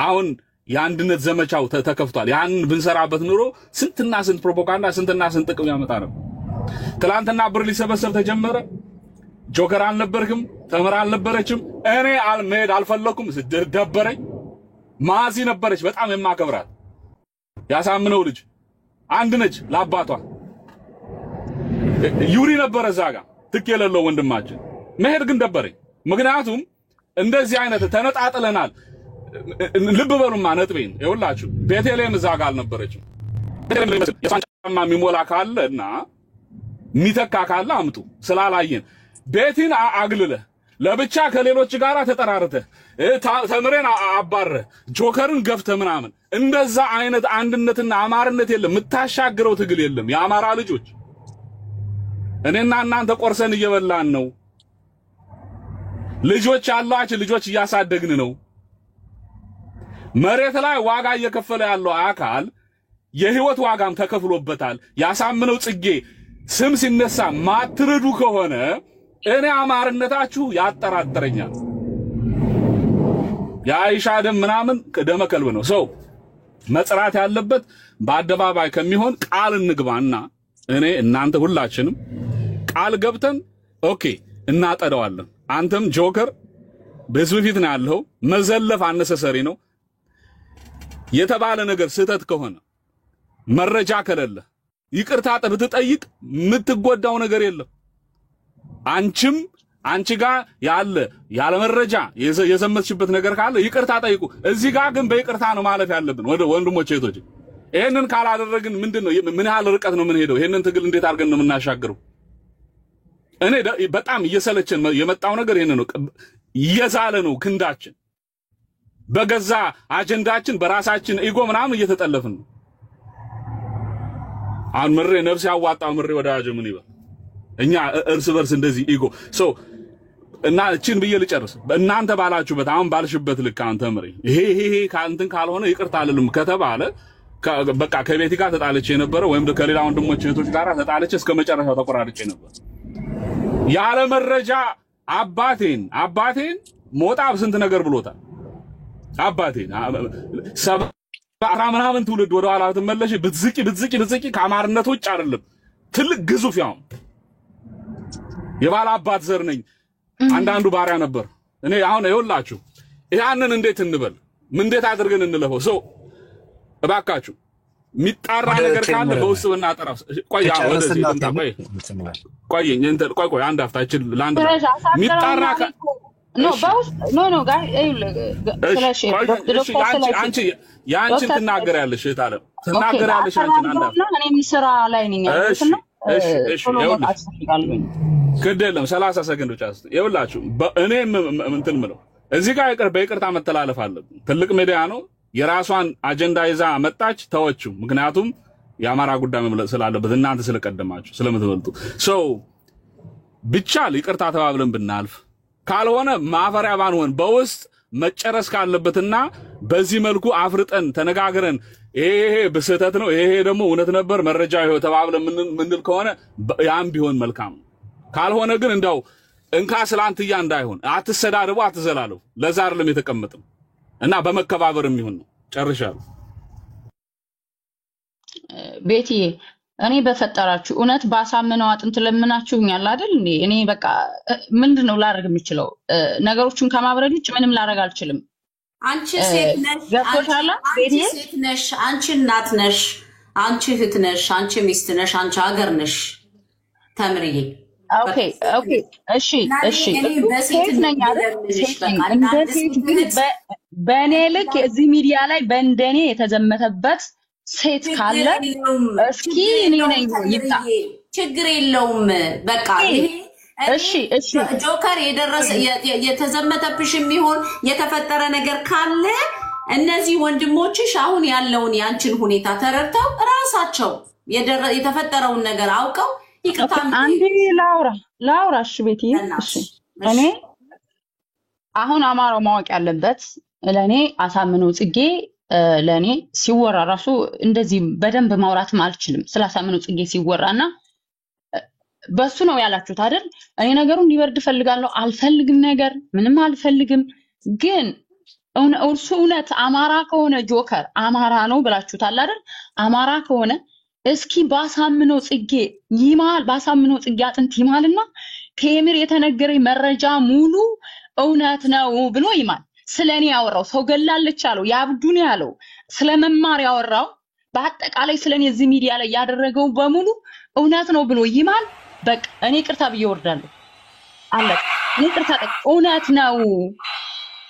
አሁን የአንድነት ዘመቻው ተከፍቷል ያን ብንሰራበት ኑሮ ስንትና ስንት ፕሮፓጋንዳ ስንትና ስንት ጥቅም ያመጣ ነው ትላንትና ብር ሊሰበሰብ ተጀመረ ጆከር አልነበርክም ተመራ አልነበረችም እኔ አልመሄድ አልፈለኩም ደበረኝ ማዚ ነበረች በጣም የማከብራት ያሳምነው ልጅ አንድ ነች ለአባቷ ዩሪ ነበረ ዛጋ ትከለለው ወንድማችን መሄድ ግን ደበረኝ ምክንያቱም እንደዚህ አይነት ተነጣጥለናል ልብ በሉማ ነጥቤን ይውላችሁ ቤተልሔም ዛጋ አልነበረችም የሳንጫማ የሚሞላ ካለና ሚተካ ካለ አምጡ ስላላየን ቤቲን አግልለ ለብቻ ከሌሎች ጋራ ተጠራርተ ተምሬን አባረ ጆከርን ገፍተ ምናምን እንደዛ አይነት አንድነትና አማርነት የለም ምታሻግረው ትግል የለም የአማራ ልጆች እኔና እናንተ ቆርሰን እየበላን ነው ልጆች ያላችሁ ልጆች እያሳደግን ነው መሬት ላይ ዋጋ እየከፈለ ያለው አካል የህይወት ዋጋም ተከፍሎበታል ያሳምነው ጽጌ ስም ሲነሳ ማትረዱ ከሆነ እኔ አማርነታችሁ ያጠራጥረኛል ያይሻ ደም ምናምን ደመ ከልብ ነው ሰው መጽራት ያለበት በአደባባይ ከሚሆን ቃል እንግባና እኔ እናንተ ሁላችንም ቃል ገብተን ኦኬ እናጠደዋለን አንተም ጆከር በህዝብ ፊት ነው ያለው መዘለፍ አነሰሰሪ ነው የተባለ ነገር ስህተት ከሆነ መረጃ ከሌለ ይቅርታ ብትጠይቅ ምትጎዳው ነገር የለም አንቺ ጋር ያለ መረጃ የዘመትሽበት ነገር ካለ ይቅርታ ጠይቁ እዚህ ጋር ግን በይቅርታ ነው ማለፍ ያለብን ወደ ወንድሞቼ እህቶቼ ይሄንን ካላደረግን ምንድነው ምን ያህል ርቀት ነው ምን ሄደው ይሄንን ትግል እንዴት አድርገን ነው የምናሻግረው እኔ በጣም እየሰለቸን የመጣው ነገር ይሄንን ነው እየዛለ ነው ክንዳችን በገዛ አጀንዳችን በራሳችን ኢጎ ምናምን እየተጠለፍን ነው አሁን ምሬ ነፍስ ያዋጣው ምሬ ወዳጅ ምን ይበል እኛ እርስ በርስ እንደዚህ ኢጎ እና እቺን ብዬ ልጨርስ እናንተ ባላችሁበት አሁን ባልሽበት ልክ አንተ ምሬ ይሄ ካንተን ካልሆነ ይቅርታ አልልም ከተባለ በቃ ከቤቲ ጋር ተጣለች የነበረ ወይም ከሌላ ወንድሞች እህቶች ጋር ተጣለች እስከ መጨረሻው ተቆራርጬ ነበር ያለ መረጃ አባቴን ሞጣ ስንት ነገር ብሎታል አባቴን ሰባ ምናምን ትውልድ ወደ ኋላ ተመለሽ ብትዝቂ ከአማርነት ውጭ አይደለም ትልቅ ግዙፍ ያው የባለ አባት ዘር ነኝ አንዳንዱ ባሪያ ነበር እኔ አሁን ይወላችሁ ያንን እንዴት እንበል ምን እንዴት አድርገን እንለፈው ሰው እባካችሁ ሚጣራ ነገር ካለ በውስጥ ብናጠራው ቆይ ወደዚህ ቆይ አንድ አፍታችን ላንድ ሚጣራ ኖ በውስጥ ኖ ጋር ስለሽ አንቺ ያንቺን ትናገሪያለሽ እታለም ትናገሪያለሽ አንቺ አንድ እኔም ስራ ላይ ነኝ እሺ ይኸውልሽ ከደለም 30 ሰከንድ ብቻ ይኸውላችሁ እኔ እንትን ምለው እዚህ ጋር በይቅርታ መተላለፍ አለብን። ትልቅ ሚዲያ ነው። የራሷን አጀንዳ ይዛ መጣች ተወችው። ምክንያቱም የአማራ ጉዳይ መምለጥ ስላለበት እናንተ ስለቀደማችሁ ስለምትበልጡ ብቻ ይቅርታ ተባብለን ብናልፍ ካልሆነ ማፈሪያ ባንሆን በውስጥ መጨረስ ካለበትና በዚህ መልኩ አፍርጠን ተነጋግረን ይሄ በስህተት ነው ይሄ ደግሞ እውነት ነበር መረጃ ይሄው ተባብለን ምንል ከሆነ ያም ቢሆን መልካም ነው። ካልሆነ ግን እንደው እንካ ስላንትያ እንዳይሆን አትሰዳደቡ አትዘላለፉ። ለዛ አይደለም የተቀመጥም እና በመከባበርም ይሁን ነው። ጨርሻለሁ። ቤቲ እኔ በፈጠራችሁ እውነት ባሳመነው አጥንት ለምናችሁኛል አይደል እንዴ? እኔ በቃ ምንድነው ላደርግ የምችለው? ነገሮችን ከማብረድ ውጭ ምንም ላደርግ አልችልም። አንቺ ሴት ነሽ፣ አንቺ ሴት ነሽ፣ አንቺ እናት ነሽ፣ አንቺ እህት ነሽ፣ አንቺ ሚስት ነሽ፣ አንቺ ሀገር ነሽ። ተምርዬ ኦኬ እሺ ሴት ነኝ አይደል? እንደ ሴት ግን በእኔ ልክ እዚህ ሚዲያ ላይ በእንደኔ የተዘመተበት ሴት ካለ እስኪ እኔ ነኝ ይጣ ችግር የለውም። በቃ እሺ ጆከር የደረሰ የተዘመተብሽ የሚሆን የተፈጠረ ነገር ካለ እነዚህ ወንድሞችሽ አሁን ያለውን ያንቺን ሁኔታ ተረድተው ራሳቸው የተፈጠረውን ነገር አውቀው ይቅርታ አንዴ ላውራ እሺ ቤቲ እሺ እኔ አሁን አማራው ማወቅ ያለበት ለኔ አሳምነው ጽጌ ለኔ ሲወራ ራሱ እንደዚህ በደንብ ማውራትም አልችልም። ስላሳምነው ጽጌ ሲወራና በሱ ነው ያላችሁት አይደል? እኔ ነገሩ እንዲወርድ ፈልጋለሁ አልፈልግም ነገር ምንም አልፈልግም። ግን እውነት አማራ ከሆነ ጆከር አማራ ነው ብላችሁታል አይደል? አማራ ከሆነ እስኪ ባሳምነው ጽጌ ይማል ባሳምነው ጽጌ አጥንት ይማልና ቴምር የተነገረኝ መረጃ ሙሉ እውነት ነው ብሎ ይማል። ስለኔ ያወራው ሰው ገላለች አለው ያብዱን ያለው ስለመማር ያወራው በአጠቃላይ ስለኔ እዚህ ሚዲያ ላይ ያደረገው በሙሉ እውነት ነው ብሎ ይማል። በቃ እኔ ቅርታ ብዬ ወርዳለሁ አለ እኔ ቅርታ እውነት ነው።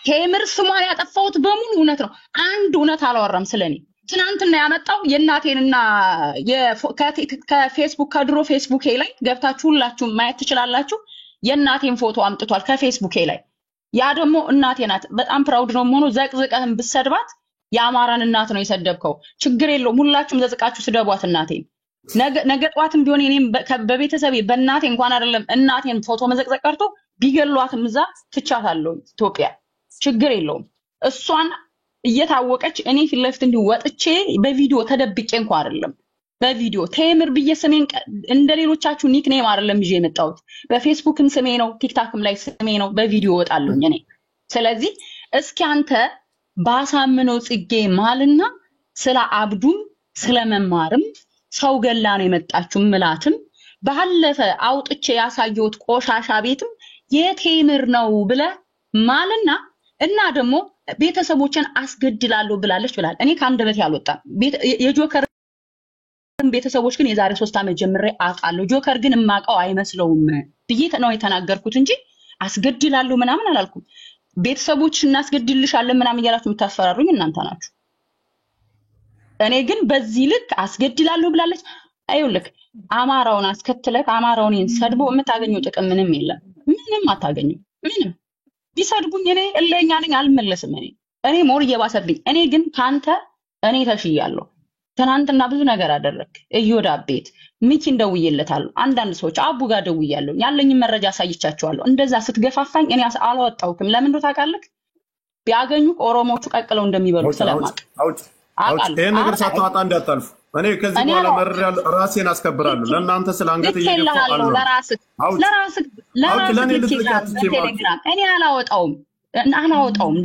ቴምር ስሟን ያጠፋሁት በሙሉ እውነት ነው። አንድ እውነት አላወራም ስለኔ። ትናንትና ያመጣው የእናቴንና ከፌስቡክ ከድሮ ፌስቡኬ ላይ ገብታችሁ ሁላችሁም ማየት ትችላላችሁ። የእናቴን ፎቶ አምጥቷል ከፌስቡኬ ላይ። ያ ደግሞ እናቴ ናት። በጣም ፕራውድ ነው ሆኖ ዘቅዝቀህም ብሰድባት የአማራን እናት ነው የሰደብከው። ችግር የለውም ሁላችሁም ዘቅዝቃችሁ ስደቧት እናቴን። ነገ ጧትም ቢሆን እኔም በቤተሰቤ በእናቴ እንኳን አይደለም እናቴን ፎቶ መዘቅዘቅ ቀርቶ ቢገሏትም እዛ ትቻታለሁ ኢትዮጵያ። ችግር የለውም እሷን እየታወቀች እኔ ፊት ለፊት እንዲህ ወጥቼ በቪዲዮ ተደብቄ እንኳን አይደለም በቪዲዮ ቴምር ብዬ ስሜን እንደሌሎቻችሁ ኒክኔም አይደለም ይዤ የመጣሁት። በፌስቡክም ስሜ ነው ቲክታክም ላይ ስሜ ነው በቪዲዮ ወጣለኝ እኔ። ስለዚህ እስኪ አንተ ባሳምነው ጽጌ ማልና ስለ አብዱም ስለመማርም ሰው ገላ ነው የመጣችሁ ምላትም ባለፈ አውጥቼ ያሳየሁት ቆሻሻ ቤትም የቴምር ነው ብለ ማልና እና ደግሞ ቤተሰቦችን አስገድላለሁ ብላለች ብላል። እኔ ካንደበት ያልወጣ የጆከር ቤተሰቦች ግን የዛሬ 3 ዓመት ጀምሬ አውቃለሁ። ጆከር ግን ማቀው አይመስለውም ብዬ ነው የተናገርኩት እንጂ አስገድላለሁ ምናምን አላልኩም። ቤተሰቦች እናስገድልሻለን ምናምን እያላችሁ የምታስፈራሩኝ እናንተ ናችሁ። እኔ ግን በዚህ ልክ አስገድላለሁ ብላለች። አይውልክ አማራውን አስከትለክ አማራውን ሰድቦ የምታገኘው ጥቅም ምንም የለም። ምንም አታገኘው። ምንም ቢሰድቡኝ እኔ እለኛ ነኝ አልመለስም። እኔ ሞር እየባሰብኝ። እኔ ግን ካንተ እኔ ተሽያለሁ። ትናንትና ብዙ ነገር አደረክ። እዮዳብ ቤት ሚኪን ደውዬለታለሁ። አንዳንድ ሰዎች አቡ ጋር ደውያለሁ። ያለኝ መረጃ አሳይቻቸዋለሁ። እንደዛ ስትገፋፋኝ እኔ አላወጣውክም። ለምን እንደው ታውቃለህ? ቢያገኙ ኦሮሞቹ ቀቅለው እንደሚበሉ ስለማቅ ይሄ ነገር ሳታወጣ እንዳታልፉ። እኔ ከዚህ በኋላ መረጃ ራሴን አስከብራለሁ። ለእናንተ ስላንገት ይገፋሉ። ለራስህ ቴሌግራም እኔ አላወጣውም።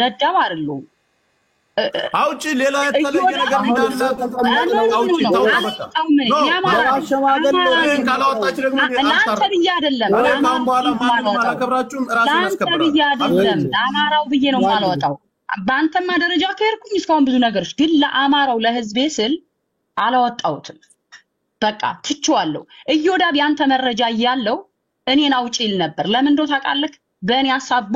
ደደብ አይደለሁም። አውጪ ሌላ የተለየ ነገር እንዳለ አውጪ ታውቃለህ። ካላወጣች ደግሞ ለአንተ ብዬ አይደለም ለአማራው ብዬ ነው የማላወጣው። በአንተማ ደረጃ ከሄድኩኝ እስካሁን ብዙ ነገሮች ግን ለአማራው ለህዝቤ ስል አላወጣሁትም። በቃ ትቼዋለሁ። እዮዳብ ያንተ መረጃ እያለው እኔን አውጪ ይል ነበር። ለምን እንደው ታውቃለህ? በእኔ አሳቦ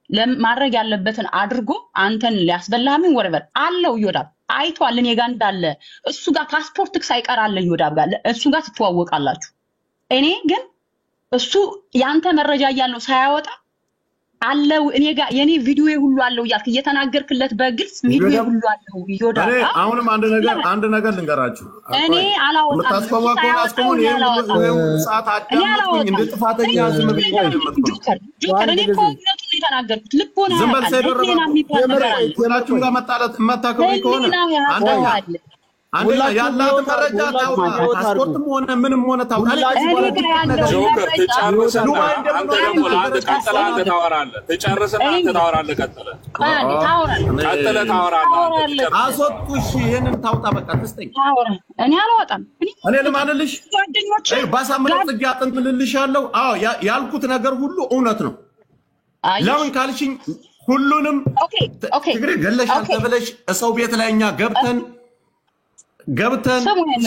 ለማድረግ ያለበትን አድርጎ አንተን ሊያስበላህም ወረበር አለው። እዮዳብ አይቷል እኔ ጋር እንዳለ እሱ ጋር ፓስፖርትክ ሳይቀር አለ። እዮዳብ ጋር እሱ ጋር ትተዋወቃላችሁ። እኔ ግን እሱ ያንተ መረጃ እያለው ሳያወጣ አለው እኔ ጋር የኔ ቪዲዮ ሁሉ አለው እያልክ እየተናገርክለት በግልጽ ቪዲዮ ሁሉ አለው ይወዳል። እኔ አሁንም አንድ ነገር ልንገራችሁ። እኔ አላወጣም ተስፋማኮን አስቆሙን ይሄን ሰዓት አዳምጡኝ እንደ ጥፋተኛ ዝም ብዬ ጆከር እኔ እኮ እውነቱን የተናገርኩት ልቦና ዝም በል ሁላችሁም ጋር መታከው ከሆነ አንደኛ ያላት መረጃ ታውቃ ፓስፖርትም ሆነ ምንም ሆነ ታውቃ ጆከር ትጨርስና አንተ ደግሞ ለአንተ ቀጥለህ አንተ ታወራለህ አስወጡሽ ይሄንን ታውጣ በቃ ትስጠኝ እኔ አልወጣም እኔ ለማንልሽ ባሳምነው ጽጌ አጥንት ልልሻለሁ አዎ ያልኩት ነገር ሁሉ እውነት ነው ለምን ካልሽኝ ሁሉንም ትግሬ ገለሻል ተብለሽ ሰው ቤት ላይ እኛ ገብተን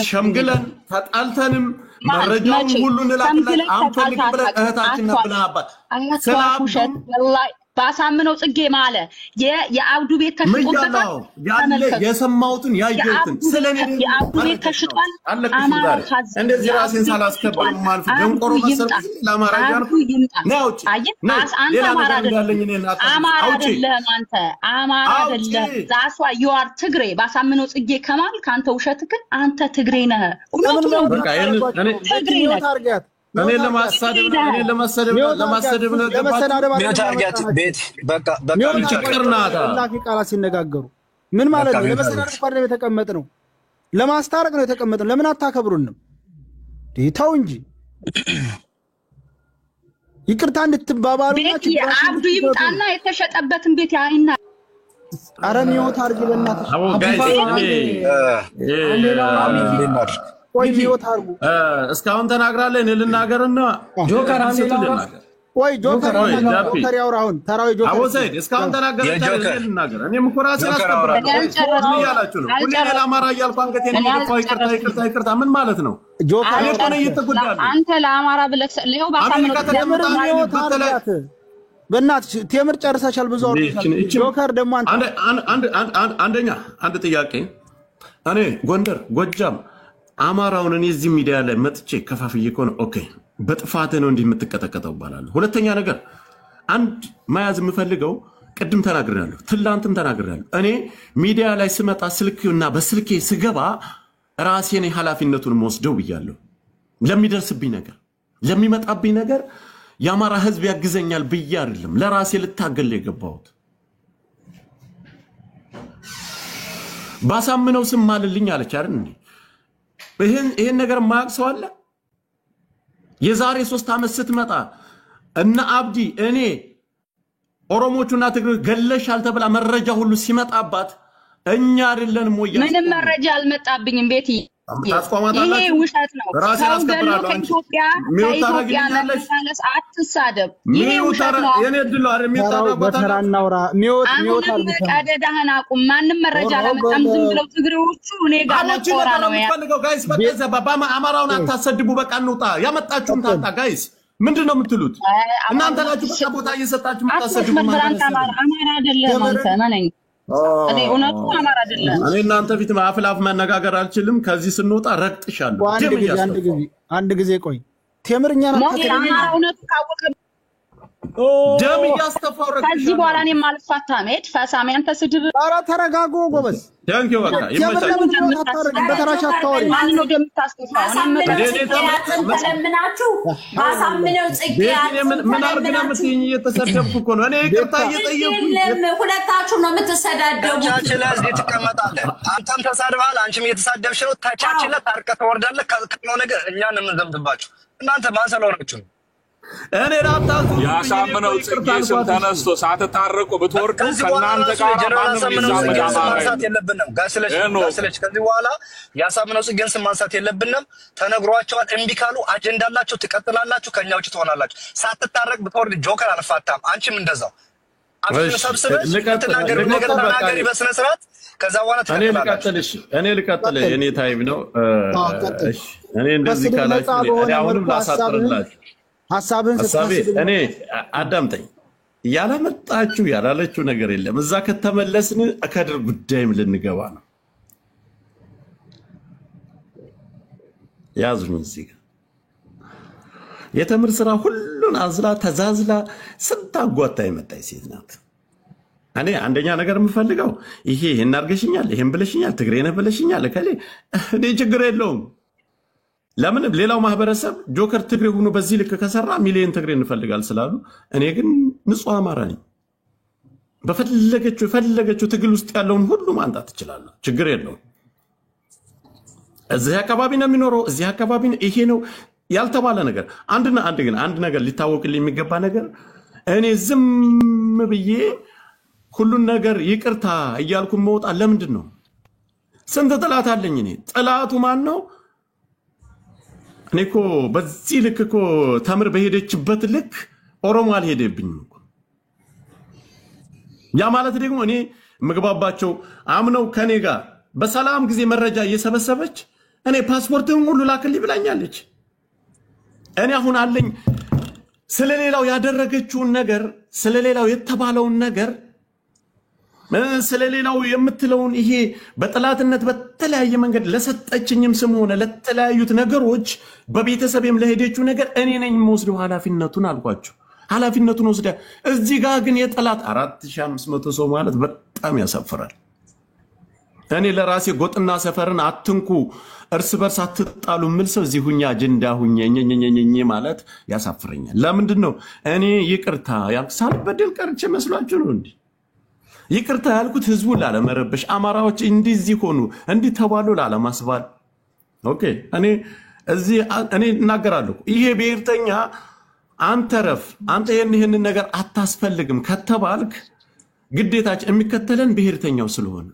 ሸምግለን ተጣልተንም መረጃውን ሁሉ እንላለን አንፈልግ ብለን እህታችን ነብናባት ሰላም ወላሂ ባሳምነው ጽጌ ማለ የአብዱ ቤት ተሽጦበታል ያለ የሰማውትን ያየሁትን ስለኔ የአብዱ ቤት ተሽጧል አማራ እንደዚህ ራሴን ሳላስከብር ማልፍ ደንቆሮ መሰል ለአማራ ጋር ነው አንተ አማራ አይደለም አንተ አማራ አይደለም ዛሷ you are ትግሬ ባሳምነው ጽጌ ከማል ካንተ ውሸትክን አንተ ትግሬ ነህ እውነቱ ነው በቃ ትግሬ ነህ እኔ ለማሰደብ ነው ታርጌት ቤት በቃ ችግርናታ ላኪ ቃላት ሲነጋገሩ ምን ማለት ነው ለመሰናደር ፓርላማ የተቀመጠ ነው ለማስታረቅ ነው የተቀመጠ ለምን አታከብሩንም ዲታው እንጂ ይቅርታ እንድትባባሉና አብዱ ይምጣና የተሸጠበትን ቤት ያይና አረሚው ታርጊ በእናትሽ አቦ ጋይስ ቆይ ሚውት አርጉ እስካሁን ተናግራለህ እኔ ልናገርና ጆከር አንዴ ቆይ ጆከር ያውራውን ተራው ጆከር አቦ ሰይድ እስካሁን ተናገረኝ ልናገር እኔ ምኩራሴን አስከብራለሁ ያላችሁ ነው ሁሌ ለአማራ ያልኩ አንገቴን ይቅርታ ምን ማለት ነው ጆከር እኔ እየተጎዳለሁ አንተ ለአማራ ብለህ ለየው ባሳምነው በእናትሽ ቴምር ጨርሰሻል ብዙ አውርተሻል ጆከር ደግሞ አንደኛ አንድ ጥያቄ እኔ ጎንደር ጎጃም አማራውን እኔ እዚህ ሚዲያ ላይ መጥቼ ከፋፍዬ ከሆነ ኦኬ በጥፋት ነው እንዲህ የምትቀጠቀጠው ይባላል ሁለተኛ ነገር አንድ ማያዝ የምፈልገው ቅድም ተናግሬያለሁ ትላንትም ተናግሬያለሁ እኔ ሚዲያ ላይ ስመጣ ስልክና በስልኬ ስገባ ራሴን ኃላፊነቱን ወስደው ብያለሁ ለሚደርስብኝ ነገር ለሚመጣብኝ ነገር የአማራ ህዝብ ያግዘኛል ብዬ አይደለም ለራሴ ልታገል የገባሁት ባሳምነው ስም ማልልኝ አለች አይደል እንዴ ይሄን ነገር ማያቅ ሰው አለ የዛሬ 3 ዓመት ስትመጣ እና አብዲ እኔ ኦሮሞቹና ትግሬ ገለሻል ተብላ መረጃ ሁሉ ሲመጣባት እኛ አይደለንም ወይ ምንም መረጃ አልመጣብኝም ቤቲ ይሄ ውሸት ነው ሰው ገሎ ከኢትዮጵያ መመለስ አትሳደብ ይሄ ውሸት ነው የኔ ድሎ አይደል የሚጣራው በተራናውራ ሚውት አርጉ ቀደዳህና ቁም ማንም መረጃ አላመጣም ዝም ብለው ትግሬዎቹ እኔ ጋር ነቆራ ነው ያለው ጋይስ በቃ አማራውን አታሰድቡ በቃ እንውጣ ያመጣችሁን ታጣ ጋይስ ምንድነው የምትሉት እናንተ ናችሁ ቦታ እየሰጣችሁ የምታሰድቡ ማለት ነው አማራ አይደለም አንተ ማነኝ እኔ እውነቱ አማራ አይደለም እኔ እናንተ ፊት ማፍላፍ መነጋገር አልችልም ከዚህ ስንወጣ ረቅጥሻለሁ አንድ ጊዜ ቆይ ቴምርኛ አማራ እውነቱ ካወቀ ደም ያስተፋው ረቅጥሻለሁ ከዚህ በኋላ እኔ ማልፋታ መሄድ ፈሳም ያንተ ስድብ ኧረ ተረጋጉ ጎበዝ ታንክ ዩ በቃ ይመጣል በተራሻ አታወሪ ማን ነው ደም ታስተፋው ተለምናችሁ ባሳምነው ጽጌ ምን አርግና ምትኝ እየተሰደብኩ እኮ ነው እኔ ይቅርታ እየጠየቅኩ ሁለታችሁ ነው የምትሰዳደቡ ታቻችለ እዚህ ትቀመጣለህ አንተም ተሳድባል አንቺም እየተሳደብሽ ነው ታቻችለ ታርቀ ተወርዳለህ ከነው ነገር እኛን የምንዘምትባችሁ እናንተ ማን ስለሆናችሁ እኔ ራታቱ ያሳምነው ጽጌ ስም ተነስቶ ሳትታረቁ ብትወርዱ ከናንተ ጋር ማንም ማንሳት የለብንም ጋስለሽ ከዚህ በኋላ ያሳምነው ጽጌን ስም ማንሳት የለብንም ተነግሯቸዋል እምቢ ካሉ አጀንዳ አላችሁ ትቀጥላላችሁ ከኛ ውጭ ትሆናላችሁ ሳትታረቅ ብትወርድ ጆከር አልፋታም አንቺም እንደዛው አፍሽን ሰብስበሽ ተናገር ነገር ተናገሪ በስነ ስርዓት ከዛ በኋላ ትቀጥላለሽ እኔ ልቀጥል የኔ ታይም ነው እሺ እኔ እንደዚህ ካላችሁ እኔ አሁንም ላሳጥርላችሁ ሐሳብን እኔ አዳምጠኝ ያላመጣችሁ ያላለችው ነገር የለም እዛ ከተመለስን ከድር ጉዳይም ልንገባ ነው ያዙኝ እዚህ የተምር ስራ ሁሉን አዝላ ተዛዝላ ስንት አጓታ የመጣች ሴት ናት። እኔ አንደኛ ነገር የምፈልገው ይሄን አድርገሽኛል፣ ይሄን ብለሽኛል፣ ትግሬ ነህ ብለሽኛል እከሌ እኔ ችግር የለውም። ለምን ሌላው ማህበረሰብ ጆከር ትግሬ ሆኖ በዚህ ልክ ከሰራ ሚሊዮን ትግሬ እንፈልጋል ስላሉ፣ እኔ ግን ንጹህ አማራ ነኝ። በፈለገችው ትግል ውስጥ ያለውን ሁሉ ማንጣት ትችላለህ፣ ችግር የለውም። እዚህ አካባቢ ነው የሚኖረው፣ እዚህ አካባቢ ይሄ ነው ያልተባለ ነገር አንድ ነገር ሊታወቅልኝ የሚገባ ነገር፣ እኔ ዝም ብዬ ሁሉን ነገር ይቅርታ እያልኩ መውጣ ለምንድን ነው? ስንት ጥላት አለኝ እኔ። ጥላቱ ማን ነው? እኔ እኮ በዚህ ልክ እኮ ተምር በሄደችበት ልክ ኦሮሞ አልሄደብኝም እኮ። ያ ማለት ደግሞ እኔ ምግባባቸው አምነው ከኔ ጋር በሰላም ጊዜ መረጃ እየሰበሰበች እኔ ፓስፖርትን ሁሉ ላክልኝ ብላኛለች። እኔ አሁን አለኝ ስለሌላው ያደረገችውን ነገር፣ ስለሌላው የተባለውን ነገር፣ ስለሌላው የምትለውን ይሄ በጥላትነት በተለያየ መንገድ ለሰጠችኝም ስም ሆነ ለተለያዩት ነገሮች በቤተሰብም ለሄደችው ነገር እኔ ነኝ የምወስደው ኃላፊነቱን አልኳቸው። ኃላፊነቱን ወስደ እዚህ ጋር ግን የጠላት 4500 ሰው ማለት በጣም ያሳፍራል። እኔ ለራሴ ጎጥና ሰፈርን አትንኩ፣ እርስ በርስ አትጣሉ ምል ሰው እዚህ ሁኛ አጀንዳ ሁኛ ኘኘኘኘኘ ማለት ያሳፍረኛል። ለምንድን ነው እኔ ይቅርታ ያልኩት? ሳልበደል ቀርቼ መስሏችሁ ነው እንዴ? ይቅርታ ያልኩት ህዝቡን ላለመረበሽ፣ አማራዎች እንዲዚህ ሆኑ እንዲህ ተባሉ ላለማስባል። ኦኬ እኔ እናገራለሁ። ይሄ ብሔርተኛ አንተ ረፍ፣ አንተ ይሄንን ነገር አታስፈልግም ከተባልክ ግዴታችን የሚከተለን ብሔርተኛው ስለሆነ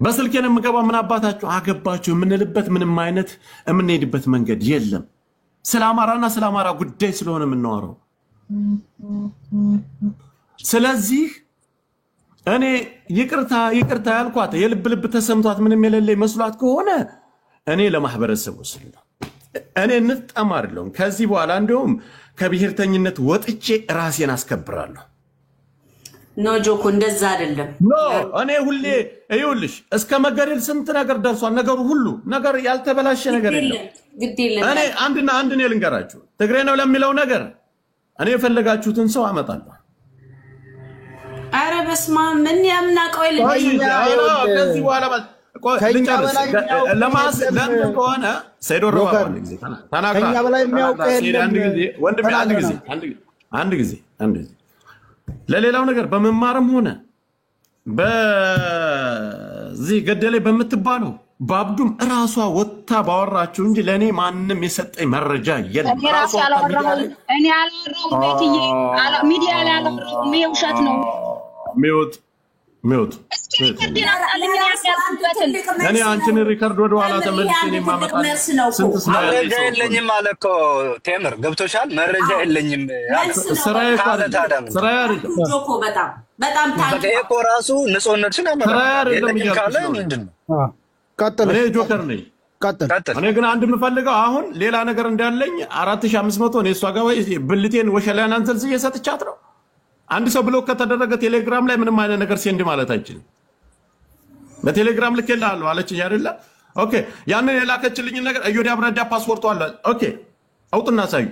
በስልኬን የምገባ ምን አባታችሁ አገባችሁ የምንልበት ምንም አይነት የምንሄድበት መንገድ የለም። ስለ አማራና ስለ አማራ ጉዳይ ስለሆነ የምናወራው። ስለዚህ እኔ ይቅርታ ያልኳት የልብ ተሰምቷት ምንም የሌለ መስሏት ከሆነ እኔ ለማህበረሰቡ ስለ እኔ እንጣማርለውን ከዚህ በኋላ እንደውም ከብሔርተኝነት ወጥቼ ራሴን አስከብራለሁ። ኖ ጆኮ እንደዛ አይደለም። ኖ እኔ ሁሌ ይኸውልሽ እስከ መገደል ስንት ነገር ደርሷል። ነገሩ ሁሉ ነገር ያልተበላሸ ነገር የለም። እኔ አንድ ነው ልንገራችሁ። ትግሬ ነው ለሚለው ነገር እኔ የፈለጋችሁትን ሰው አመጣለሁ። አረ በስማ ምን ያምናቀው ይልኝ ከዚህ በኋላ ልንጨርስ ለምን ከሆነ ሰይዶር ተናግራ ከኛ በላይ የሚያውቀው አንድ ጊዜ ለሌላው ነገር በመማርም ሆነ በዚህ ገደለኝ በምትባለው በአብዱም እራሷ ወጣ ባወራችሁ እንጂ ለኔ ማንም የሰጠኝ መረጃ የለም። እኔ ራሴ አላወራሁም። እኔ አላወራሁም። ቤትዬ ሚዲያ ላይ አላወራሁም። ይሄ ውሸት ነው። ሚውት እኔ አንቺን ሪከርድ ወደ ኋላ ተመልሼ የማመጣ ስንት መረጃ የለኝም አለ እኮ ቴምር። ገብቶሻል? መረጃ የለኝም ስራዬ አይደለም። በጣም ይሄ እኮ ራሱ ንጹህነትሽን አይደለም ካለ ምንድን ነው? ቀጥል። እኔ ጆከር ነኝ። ቀጥል። እኔ ግን አንድ የምፈልገው አሁን ሌላ ነገር እንዳለኝ 4500 እኔ እሷ ጋር ወይ ብልቴን ወሸላያን አንዘልዝዬ ሰጥቻት ነው። አንድ ሰው ብሎክ ከተደረገ ቴሌግራም ላይ ምንም አይነት ነገር ሴንድ ማለት አይችልም። በቴሌግራም ልኬልሃለሁ አለችኝ አይደለ? ኦኬ ያንን የላከችልኝ ነገር እዮዳ አብረዳ ፓስፖርቱ አለ። ኦኬ አውጥና ሳዩ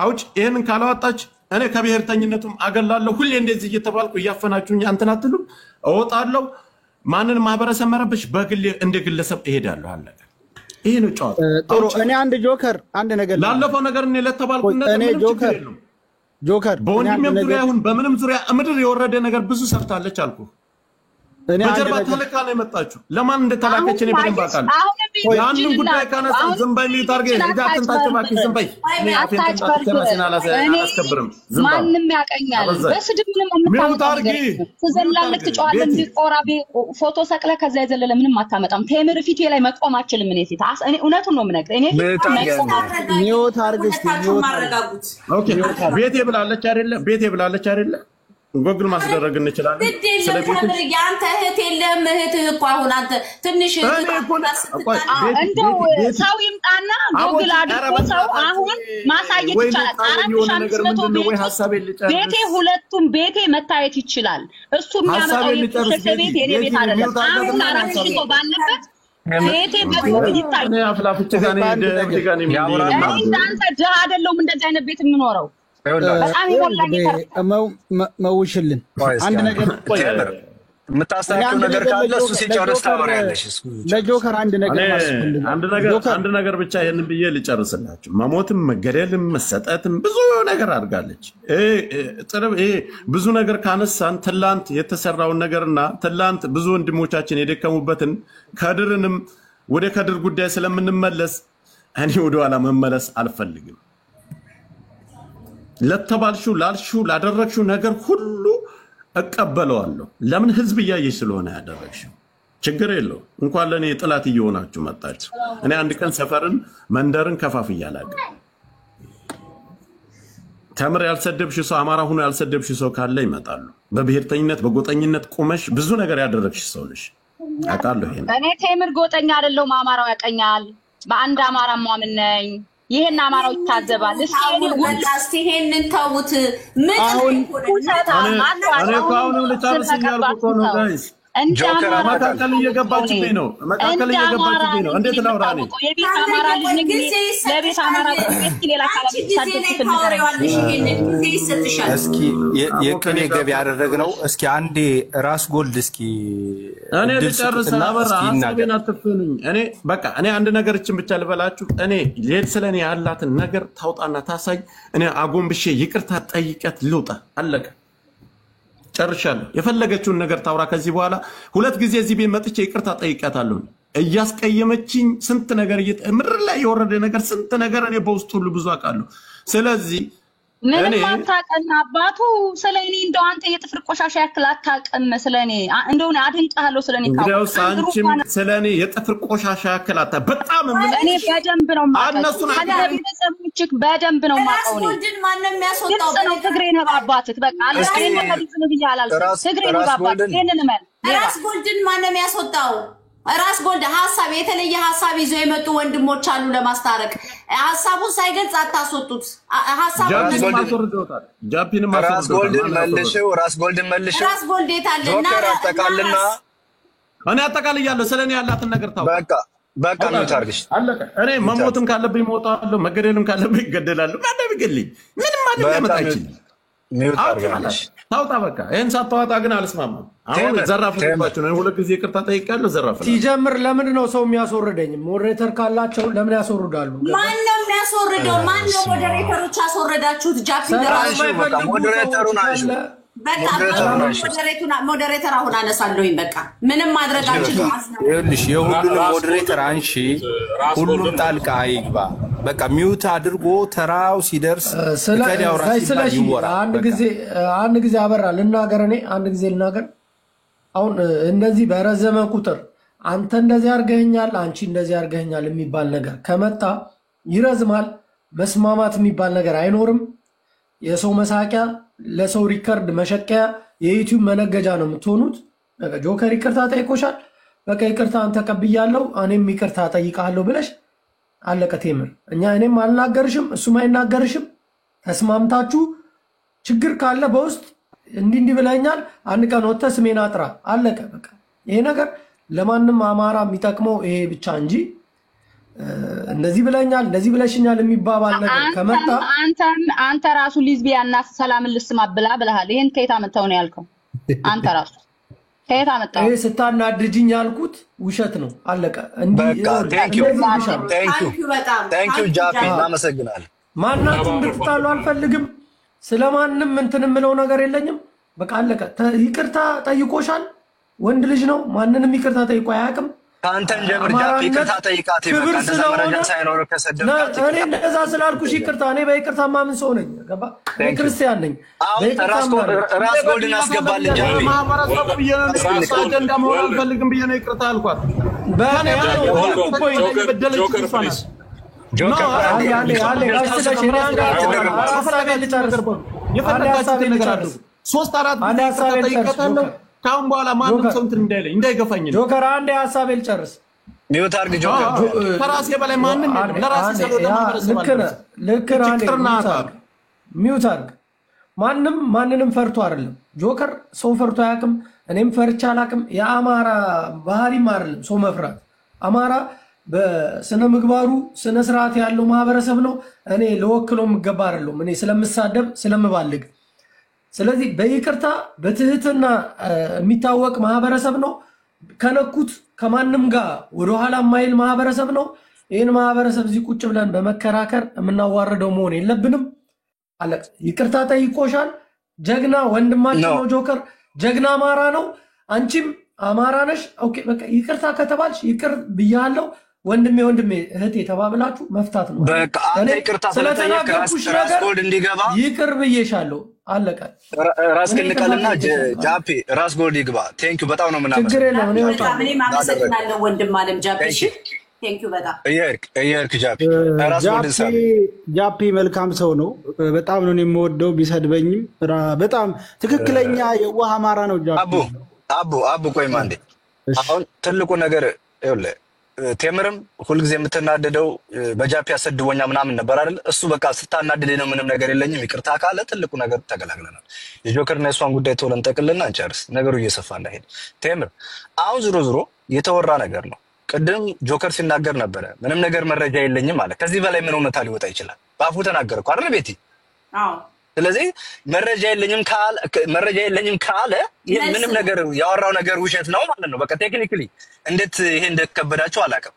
አውጭ። ይሄንን ካላወጣች እኔ ከብሔርተኝነቱም አገላለሁ። ሁሌ እንደዚህ እየተባልኩ እያፈናችሁኝ አንተን አትሉም። እወጣለሁ። ማንን ማህበረሰብ መረበሽ በግል እንደ ግለሰብ እሄዳለሁ። አለቀ። ይሄ ነው ጨዋታ። ጥሩ። እኔ አንድ ነገር ላለፈው ነገር እኔ ለተባልኩት ነገር ጆከር በወንድሜም ዙሪያ ይሁን በምንም ዙሪያ ምድር የወረደ ነገር ብዙ ሰርታለች አልኩ። በጀርባ ተለካ ነው የመጣችው። ለማን እንደተላከች እኔ በደንብ አውቃለሁ። ያንን ጉዳይ ካነሳ ዝም በይ ታርጌ እጃችን ታጭባክ ዝም በይ። እኔ አፌን ተንታጭ አላስከብርም። ዝም በይ። ማንም ያቀኛል። በስድብ ምንም የምታመጣው ትዘላለህ፣ ትጫዋለህ፣ እንዲቆራቢ ፎቶ ሰቅለህ ከዛ የዘለለ ምንም አታመጣም። ቴምር ፊቴ ላይ መቆም አችልም። እኔ ሴት እኔ እውነቱን ነው የምነግርህ። እኔ ሚውት አርግስ ማረጋጉት ኦኬ። ቤቴ ብላለች አይደለ? ጎግል ማስደረግ እንችላለን። ስለዚህ ያንተ እህት የለም። እህትህ እኮ አሁን አንተ ትንሽ እንደው ሰው ይምጣና ጎግል አድርጎ ሰው አሁን ማሳየት ይችላል። 4500 ቤቴ ሁለቱም ቤቴ መታየት ይችላል። እሱ የሚያመጣው ቤት የኔ ቤት አይደለም። አሁን 4000 ሰው ባለበት ቤቴ በፊት ይታይ እኔ አፍላፍቼ ጋር እንዳንተ ድሃ አይደለሁም እንደዚህ አይነት ቤት የምኖረው በጣም ይሞላኝ መውሽልን አንድ ነገር የምታስተካክለው ነገር ካለ እሱ ሲጨርስ ታወሪያለሽ። ለጆከር አንድ ነገር ብቻ ይሄንን ብዬ ልጨርስላችሁ። መሞትም መገደልም መሰጠትም ብዙ ነገር አድርጋለች። ብዙ ነገር ካነሳን ትላንት የተሰራውን ነገርና ትላንት ብዙ ወንድሞቻችን የደከሙበትን ከድርንም ወደ ከድር ጉዳይ ስለምንመለስ እኔ ወደኋላ መመለስ አልፈልግም። ለተባልሽው ላልሽው ላደረግሽው ነገር ሁሉ እቀበለዋለሁ። ለምን ህዝብ እያየሽ ስለሆነ ያደረግሽው ችግር የለው። እንኳን ለኔ ጥላት እየሆናችሁ መጣችሁ። እኔ አንድ ቀን ሰፈርን መንደርን ከፋፍዬ አላውቅም። ተምር ያልሰደብሽ ሰው አማራ ሆኖ ያልሰደብሽ ሰው ካለ ይመጣሉ። በብሔርተኝነት በጎጠኝነት ቁመሽ ብዙ ነገር ያደረግሽ ሰው ነሽ አውቃለሁ። እኔ ቴምር ጎጠኛ አይደለሁም። አማራው ያቀኛል። በአንድ አማራ ማምን ነኝ። ይሄን አማራው ይታዘባል። እስቲ ይሄንን ተውት። ምን አሁንም ልጨርስኝ ያልኩት ነው ጋይስ። መካከል እየገባችብኝ ነው። እንዴት ላውራ እኔ? የቤት አማራ ልጅ ነኝ። ለቤት አማራ ቤት ሌላ ካላም ታደርኩት እስኪ የቅኔ ገቢ ያደረግነው እስኪ አንዴ ራስ ጎልድ እስኪ እኔ ልጨርስ አበራ ሐሳቤን አትፍኑኝ። እኔ አንድ ነገር እችን ብቻ ልበላችሁ። እኔ ስለኔ ያላትን ነገር ታውጣና ታሳይ። እኔ አጎንብሼ ይቅርታ ጠይቀት ልውጣ። አለቀ። ጨርሻለሁ። የፈለገችውን ነገር ታውራ። ከዚህ በኋላ ሁለት ጊዜ እዚህ ቤት መጥቼ ይቅርታ ጠይቀታለሁ። እያስቀየመችኝ ስንት ነገር ምድር ላይ የወረደ ነገር ስንት ነገር እኔ በውስጥ ሁሉ ብዙ አውቃለሁ። ስለዚህ ምንም አታውቅም አባቱ ስለኔ እንደው አንተ የጥፍር ቆሻሻ ያክል አታውቅም ስለኔ እንደው አድንቀሃለሁ ስለኔ ታውቃለህ። አንቺም ስለኔ የጥፍር ቆሻሻ ያክል በጣም እኔ በደንብ ነው የማውቀው። ታዲያ ቤተሰቦችህ በደንብ ነው የማውቀው። ጎልድን ማንም ያስወጣው ነው ትግሬ ነው አባትህ። በቃ አለኝ ነው ብያለሁ። ትግሬ ነው አባትህ። ይሄንን ማለት ራስ ጎልድን ማንም ያስወጣው? ራስ ጎልድ ሐሳብ የተለየ ሐሳብ ይዞ የመጡ ወንድሞች አሉ ለማስታረቅ። ሐሳቡን ሳይገልጽ አታስወጡት። ሐሳቡን ጃፒንም ራስ ጎልድን መልሽው። ራስ ጎልድ የታለና አጠቃልና እኔ አጠቃልያለሁ። ስለኔ ያላትን ነገር ታው በቃ ነው ታርግሽ። አለቀ። እኔ መሞትም ካለብኝ ሞታለሁ፣ መገደልም ካለብኝ ይገደላለሁ። ማንም ይገልኝ ምንም ማለት ያመጣችኝ ታውጣ። በቃ ይሄን ሳታወጣ ግን አልስማማም። አሁን ዘራፍ ልባችሁ ነው። ሁለት ጊዜ ይቅርታ ጠይቃለሁ። ዘራፍ ሲጀምር ለምንድን ነው ሰው የሚያስወርደኝ? ሞዴሬተር ካላቸው ለምን ያስወርዳሉ? ማን ነው የሚያስወርደው? ማን ነው ሞዴሬተሮች ያስወረዳችሁት? ጃፒ ሞዴሬተሩን አንሺ። በቃ ሞዴሬተር አሁን አነሳለሁኝ። በቃ ምንም ማድረግ አንችልም። ይኸውልሽ የሁሉንም ሞዴሬተር አንሺ፣ ሁሉም ጣልቃ ይግባ። በቃ ሚውት አድርጎ ተራው ሲደርስ አንድ ጊዜ አበራ ልናገር። እኔ አንድ ጊዜ ልናገር። አሁን እንደዚህ በረዘመ ቁጥር አንተ እንደዚህ አድርገኸኛል፣ አንቺ እንደዚህ አድርገኸኛል የሚባል ነገር ከመጣ ይረዝማል። መስማማት የሚባል ነገር አይኖርም። የሰው መሳቂያ፣ ለሰው ሪከርድ መሸቀያ፣ የዩቲዩብ መነገጃ ነው የምትሆኑት። ጆከር ይቅርታ ጠይቆሻል። በቃ ይቅርታን ተቀብያለሁ፣ እኔም ይቅርታ ጠይቃለሁ ብለሽ አለቀ። ቴምር እኔም አልናገርሽም፣ እሱም አይናገርሽም። ተስማምታችሁ ችግር ካለ በውስጥ እንዲህ ብለኛል፣ አንድ ቀን ወጥተህ ስሜን አጥራ። አለቀ በቃ። ይሄ ነገር ለማንም አማራ የሚጠቅመው ይሄ ብቻ እንጂ እንደዚህ ብለኛል እንደዚህ ብለሽኛል የሚባባል ነገር ከመጣ አንተ ራሱ ሊዝቢያና ሰላምን ልስማ ብለሃል። ይሄን ከየት አመጣው ነው ያልከው? አንተ ራሱ ከየት አመጣው? ይሄ ስታናድጅኝ ያልኩት ውሸት ነው። አለቀ። ታንኪዩ ጃፒ፣ እናመሰግናለን። ማናችሁም እንድትጣሉ አልፈልግም። ስለማንም እንትን የምለው ነገር የለኝም። በቃ አለቀ። ይቅርታ ጠይቆሻል። ወንድ ልጅ ነው፣ ማንንም ይቅርታ ጠይቆ አያውቅም። ካንተን ጀምር ጃፒ፣ ይቅርታ ጠይቃት። ክብር ስለሆነ እኔ እንደዛ ስላልኩሽ ይቅርታ። እኔ በይቅርታ ማምን ሰው ነኝ። ገባ? እኔ ክርስቲያን ነኝ። ራስ ጎልድን አስገባልን ጃፒ። አጀንዳ መሆን አልፈልግም ብዬ ነው ይቅርታ አልኳት። ሶስት አራት ጠይቀታለሁ። ካሁን በኋላ ማንም ሰው እንትን እንዳይለኝ እንዳይገፋኝ ነው። ጆከር አንዴ ሐሳቤን ልጨርስ። ሚውት አድርግ ጆከር። ከራሴ በላይ ማንም የለም። ለራሴ ስለሆነ ማህበረሰብ ልክ ሚውት አድርግ። ማንንም ፈርቶ አይደለም። ጆከር ሰው ፈርቶ አያውቅም። እኔም ፈርቻ አላውቅም። የአማራ ባህሪም አይደለም ሰው መፍራት። አማራ በስነ ምግባሩ ስነ ስርዓት ያለው ማህበረሰብ ነው። እኔ ለወክለው ምገባ አይደለም እኔ ስለምሳደብ ስለምባልግ። ስለዚህ በይቅርታ በትህትና የሚታወቅ ማህበረሰብ ነው። ከነኩት ከማንም ጋር ወደ ኋላ ማይል ማህበረሰብ ነው። ይሄን ማህበረሰብ እዚህ ቁጭ ብለን በመከራከር የምናዋርደው መሆን የለብንም። አለቅ ይቅርታ ጠይቆሻል። ጀግና ወንድማችን ነው ጆከር፣ ጀግና አማራ ነው። አንቺም አማራ ነሽ። ኦኬ በቃ ይቅርታ ከተባልሽ ይቅር ብያለሁ። ወንድሜ እህቴ ተባብላችሁ መፍታት ነው። በቃ አንተ ይቅርታ ስለተናገርኩሽ ራስ ጎልድ እንዲገባ ይቅር ብዬሻለሁ። አለቀ። ራስ ክንቀልና ጃፒ ራስ ጎልድ ይግባ። ቴንኪው በጣም ነው ምናምን። ችግር የለም። እኔ ማመሰግናለሁ ወንድም አለም ጃፒ። እሺ ቴንኪው በጣም እየርክ ጃፒ ራስ ጎልድ ጃፒ መልካም ሰው ነው። በጣም ነው የምወደው። ቢሰድበኝም በጣም ትክክለኛ የዋህ አማራ ነው ጃፒ። አቡ ቆይ ማንዴ አሁን ትልቁ ነገር ይኸውልህ ቴምርም ሁልጊዜ የምትናደደው በጃፒ አሰድቦኛ ምናምን ነበር አይደል? እሱ በቃ ስታናድደኝ ነው ምንም ነገር የለኝም ይቅርታ ካለ ትልቁ ነገር ተገላግለናል። የጆከርና የሷን ጉዳይ ቶሎ እንጠቅልና እንጨርስ። ነገሩ እየሰፋ እንዳይሄድ ቴምር አሁን ዞሮ የተወራ ነገር ነው። ቅድም ጆከር ሲናገር ነበረ ምንም ነገር መረጃ የለኝም አለ። ከዚህ በላይ ምን እውነታ ሊወጣ ይችላል? ባፉ ተናገረ እኮ አይደል ቤቲ? አዎ። ስለዚህ መረጃ የለኝም ካለ ምንም ነገር ያወራው ነገር ውሸት ነው ማለት ነው። በቃ ቴክኒካሊ እንዴት ይሄ እንደከበዳቸው አላውቅም።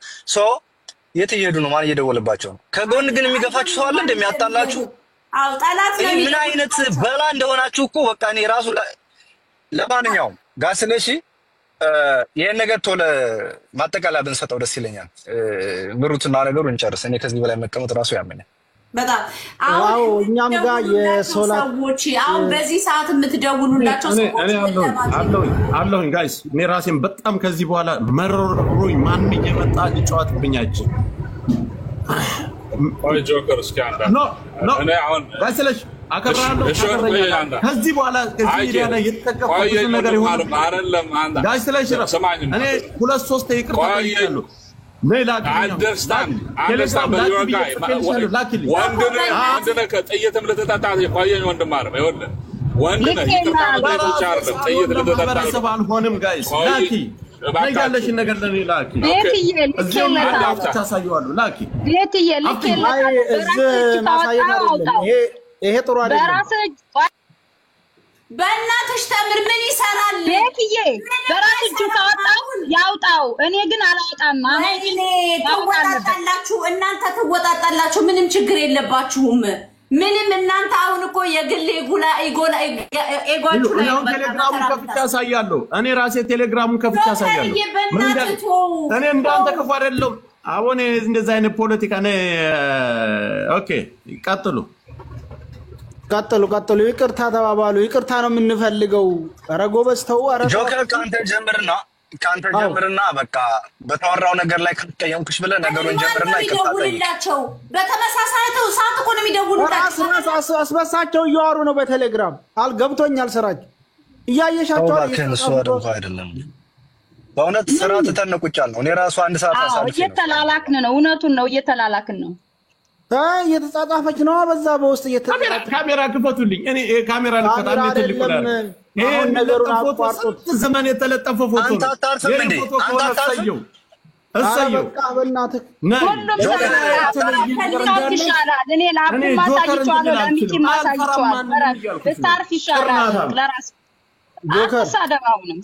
የት እየሄዱ ነው? ማን እየደወለባቸው ነው? ከጎን ግን የሚገፋችሁ ሰው አለ እንደሚያጣላችሁ? አዎ ጠላት ነው። ምን አይነት በላ እንደሆናችሁ እኮ በቃ እኔ ራሱ ለማንኛውም ጋስለሺ ይሄን ነገር ቶሎ ማጠቃለያ ብንሰጠው ደስ ይለኛል። ምሩትና ነገሩ እንጨርስ። እኔ ከዚህ በላይ መቀመጥ ራሱ ያመኛል በጣም። አዎ እኛም ጋር የሶላት ሰዎች አሁን በዚህ ሰዓት የምትደውሉላቸው ሰዎች አለሁኝ ጋይስ። እኔ ራሴን በጣም ከዚህ በኋላ መረሩኝ። ማን እየመጣ ሊጫወትብኛችሁ? ቆይ ጆከር እስኪ አንዳ እኔ አሁን ጋይስለሽ አከብራለሁ። ከዚህ በኋላ ከዚህ ሚዲያ ላይ የተጠቀምኩት ብዙ ነገር ይሆናል አይደለም? አንዳ ጋይስለሽ እኔ 2-3 ይቅርታ ጠይቃለሁ። understand but you're a guy ወንድነ ከጥይትም ልትጠጣ ቆየኝ ወንድም አረም ይኸውልህ ወንድነ ማህበረሰብ አልሆንም ጋይስ። ላኪ ያለሽን ነገር ለኔ ላኪ ታሳየዋለሁ። ላኪ ይሄ ጥሩ አይደለም። በእናትሽ ተምር ምን ይሰራል? ቤትዬ በራስ እጁ ካወጣው ያውጣው። እኔ ግን አላወጣም። እኔ ተወጣጣላችሁ፣ እናንተ ተወጣጣላችሁ። ምንም ችግር የለባችሁም። ምንም እናንተ አሁን እኮ የግል ኤጓችሁ ላይ ነው። ቴሌግራሙን ከፍቼ አሳያለሁ። እኔ ራሴ ቴሌግራሙን ከፍቼ አሳያለሁ። እኔ እንዳንተ ክፉ አይደለም። አሁን እንደዛ አይነት ፖለቲካ ነው። ኦኬ ቀጥሉ። ይቅርታ ተባባሉ። ይቅርታ ነው የምንፈልገው። ኧረ ጎበዝ ተው። ኧረ ጆከር ከአንተ ጀምርና በቃ በተወራው ነገር ላይ ከተቀየምኩሽ ብለህ ነገሩን ጀምርና ይቅርታ ጠይቃቸው። በተመሳሳይ ሰዓት እኮ ነው የሚደውሉላቸው። አስበሳቸው እያወሩ ነው በቴሌግራም። አልገብቶኛል። ስራቸው እያየሻቸው አይደለም። በእውነት ስራ ትተን ቁጭ ያልነው እኔ ራሱ 1 ሰዓት አሳልፌ ነው። እየተላላክን ነው። እውነቱን ነው። እየተላላክን ነው። እየተጻጻፈች ነው። በዛ በውስጥ ካሜራ ክፈቱልኝ። እኔ ካሜራ ልከታ እንዴት ልቆላል? ይሄ ነገሩን አቋርጡት። ዘመን የተለጠፈ ፎቶ ነው። አንተ አታርፍም እንዴ? አንተ አታርፍም? እሰየው በእናትህ ይሻላል። እኔ ላኩ ማሳይቻለሁ። ለሚኪ ማሳይቻለሁ። ብታርፍ ይሻላል ለራስ ጆከር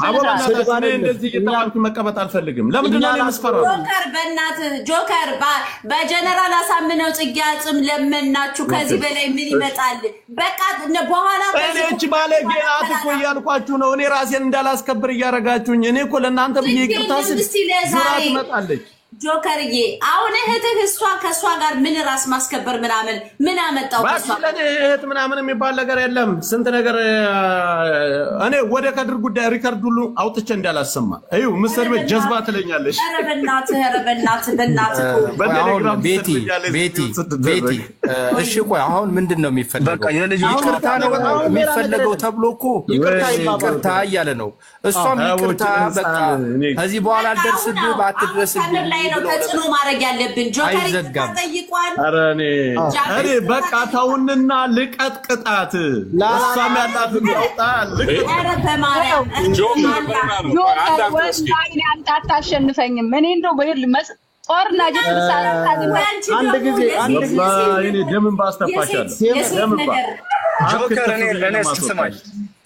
አቦላና እንደዚህ እየተባልኩ መቀበጥ አልፈልግም። ለምንድን ነው የምስፈራው? ጆከር በእናትህ ጆከር በጀነራል አሳምነው ጽጌ አጽም ለመናችሁ። ከዚህ በላይ ምን ይመጣል? በቃ በኋላ እኔ ባለጌ ናት እኮ እያልኳችሁ ነው። እኔ ራሴን እንዳላስከብር እያረጋችሁኝ። እኔ እኮ ለእናንተ ብዬ ይቅርታ ስል ዙራ ትመጣለች። ጆከርዬ አሁን እህትህ እሷ ከእሷ ጋር ምን ራስ ማስከበር ምናምን ምን አመጣው? እህት ምናምን የሚባል ነገር የለም። ስንት ነገር እኔ ወደ ከድር ጉዳይ ሪከርድ ሁሉ አውጥቼ እንዳላሰማ እዩ ምስር ቤት ጀዝባ ትለኛለሽ። ኧረ በእናትህ ቤቲ እሺ ቆይ አሁን ምንድን ነው የሚፈለገው? ይቅርታ ነው የሚፈለገው ተብሎ እኮ ይቅርታ እያለ ነው። እሷም ይቅርታ በቃ ከዚህ በኋላ አልደርስብህ ባትድረስብህ ነው ተጽዕኖ ማድረግ ያለብን። ጆከር ተጠይቋል። ኧረ እኔ በቃ ተውንና ልቀጥቅጣት እሷም ያላት ታውጣል። ኧረ በማርያም ጆከር ወላሂ አንተ አታሸንፈኝም። እኔ እንደው ጦርና ጀት አንድ ጊዜ እኔ ደምን ባስተፋሻለሁ። ደምን ባ ጆከር እኔ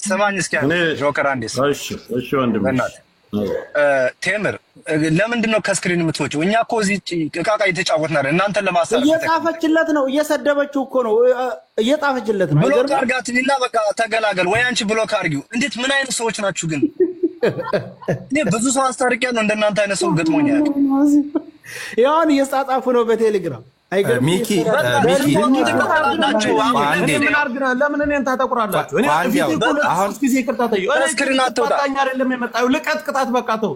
ስማኝ እስኪ ጆከር አንዴ እሺ ወንድም ቴምር ለምንድን ነው ከስክሪን የምትወጪው? እኛ እኮ እዚህ ዕቃ እየተጫወትን አይደል? እናንተን ለማሳረፍ እየጻፈችለት ነው፣ እየሰደበችው እኮ ነው፣ እየጻፈችለት ነው። ብሎክ አድርጋትና በቃ ተገላገል ወይ አንቺ ብሎክ አድርጊው። እንዴት ምን አይነት ሰዎች ናችሁ ግን? እኔ ብዙ ሰው አስታርቂያለሁ፣ እንደናንተ አይነት ሰው ገጥሞኝ አያውቅም። ያን እየጻጻፉ ነው በቴሌግራም። ሚኪ ለምን እኔን ታጠቁራላችሁ? እኔ አሁን ጊዜ ይቅርታ ጠይቁ። ስክሪን አትወጣኝ አይደለም የመጣው ልቀጥቅጣት በቃ ተው።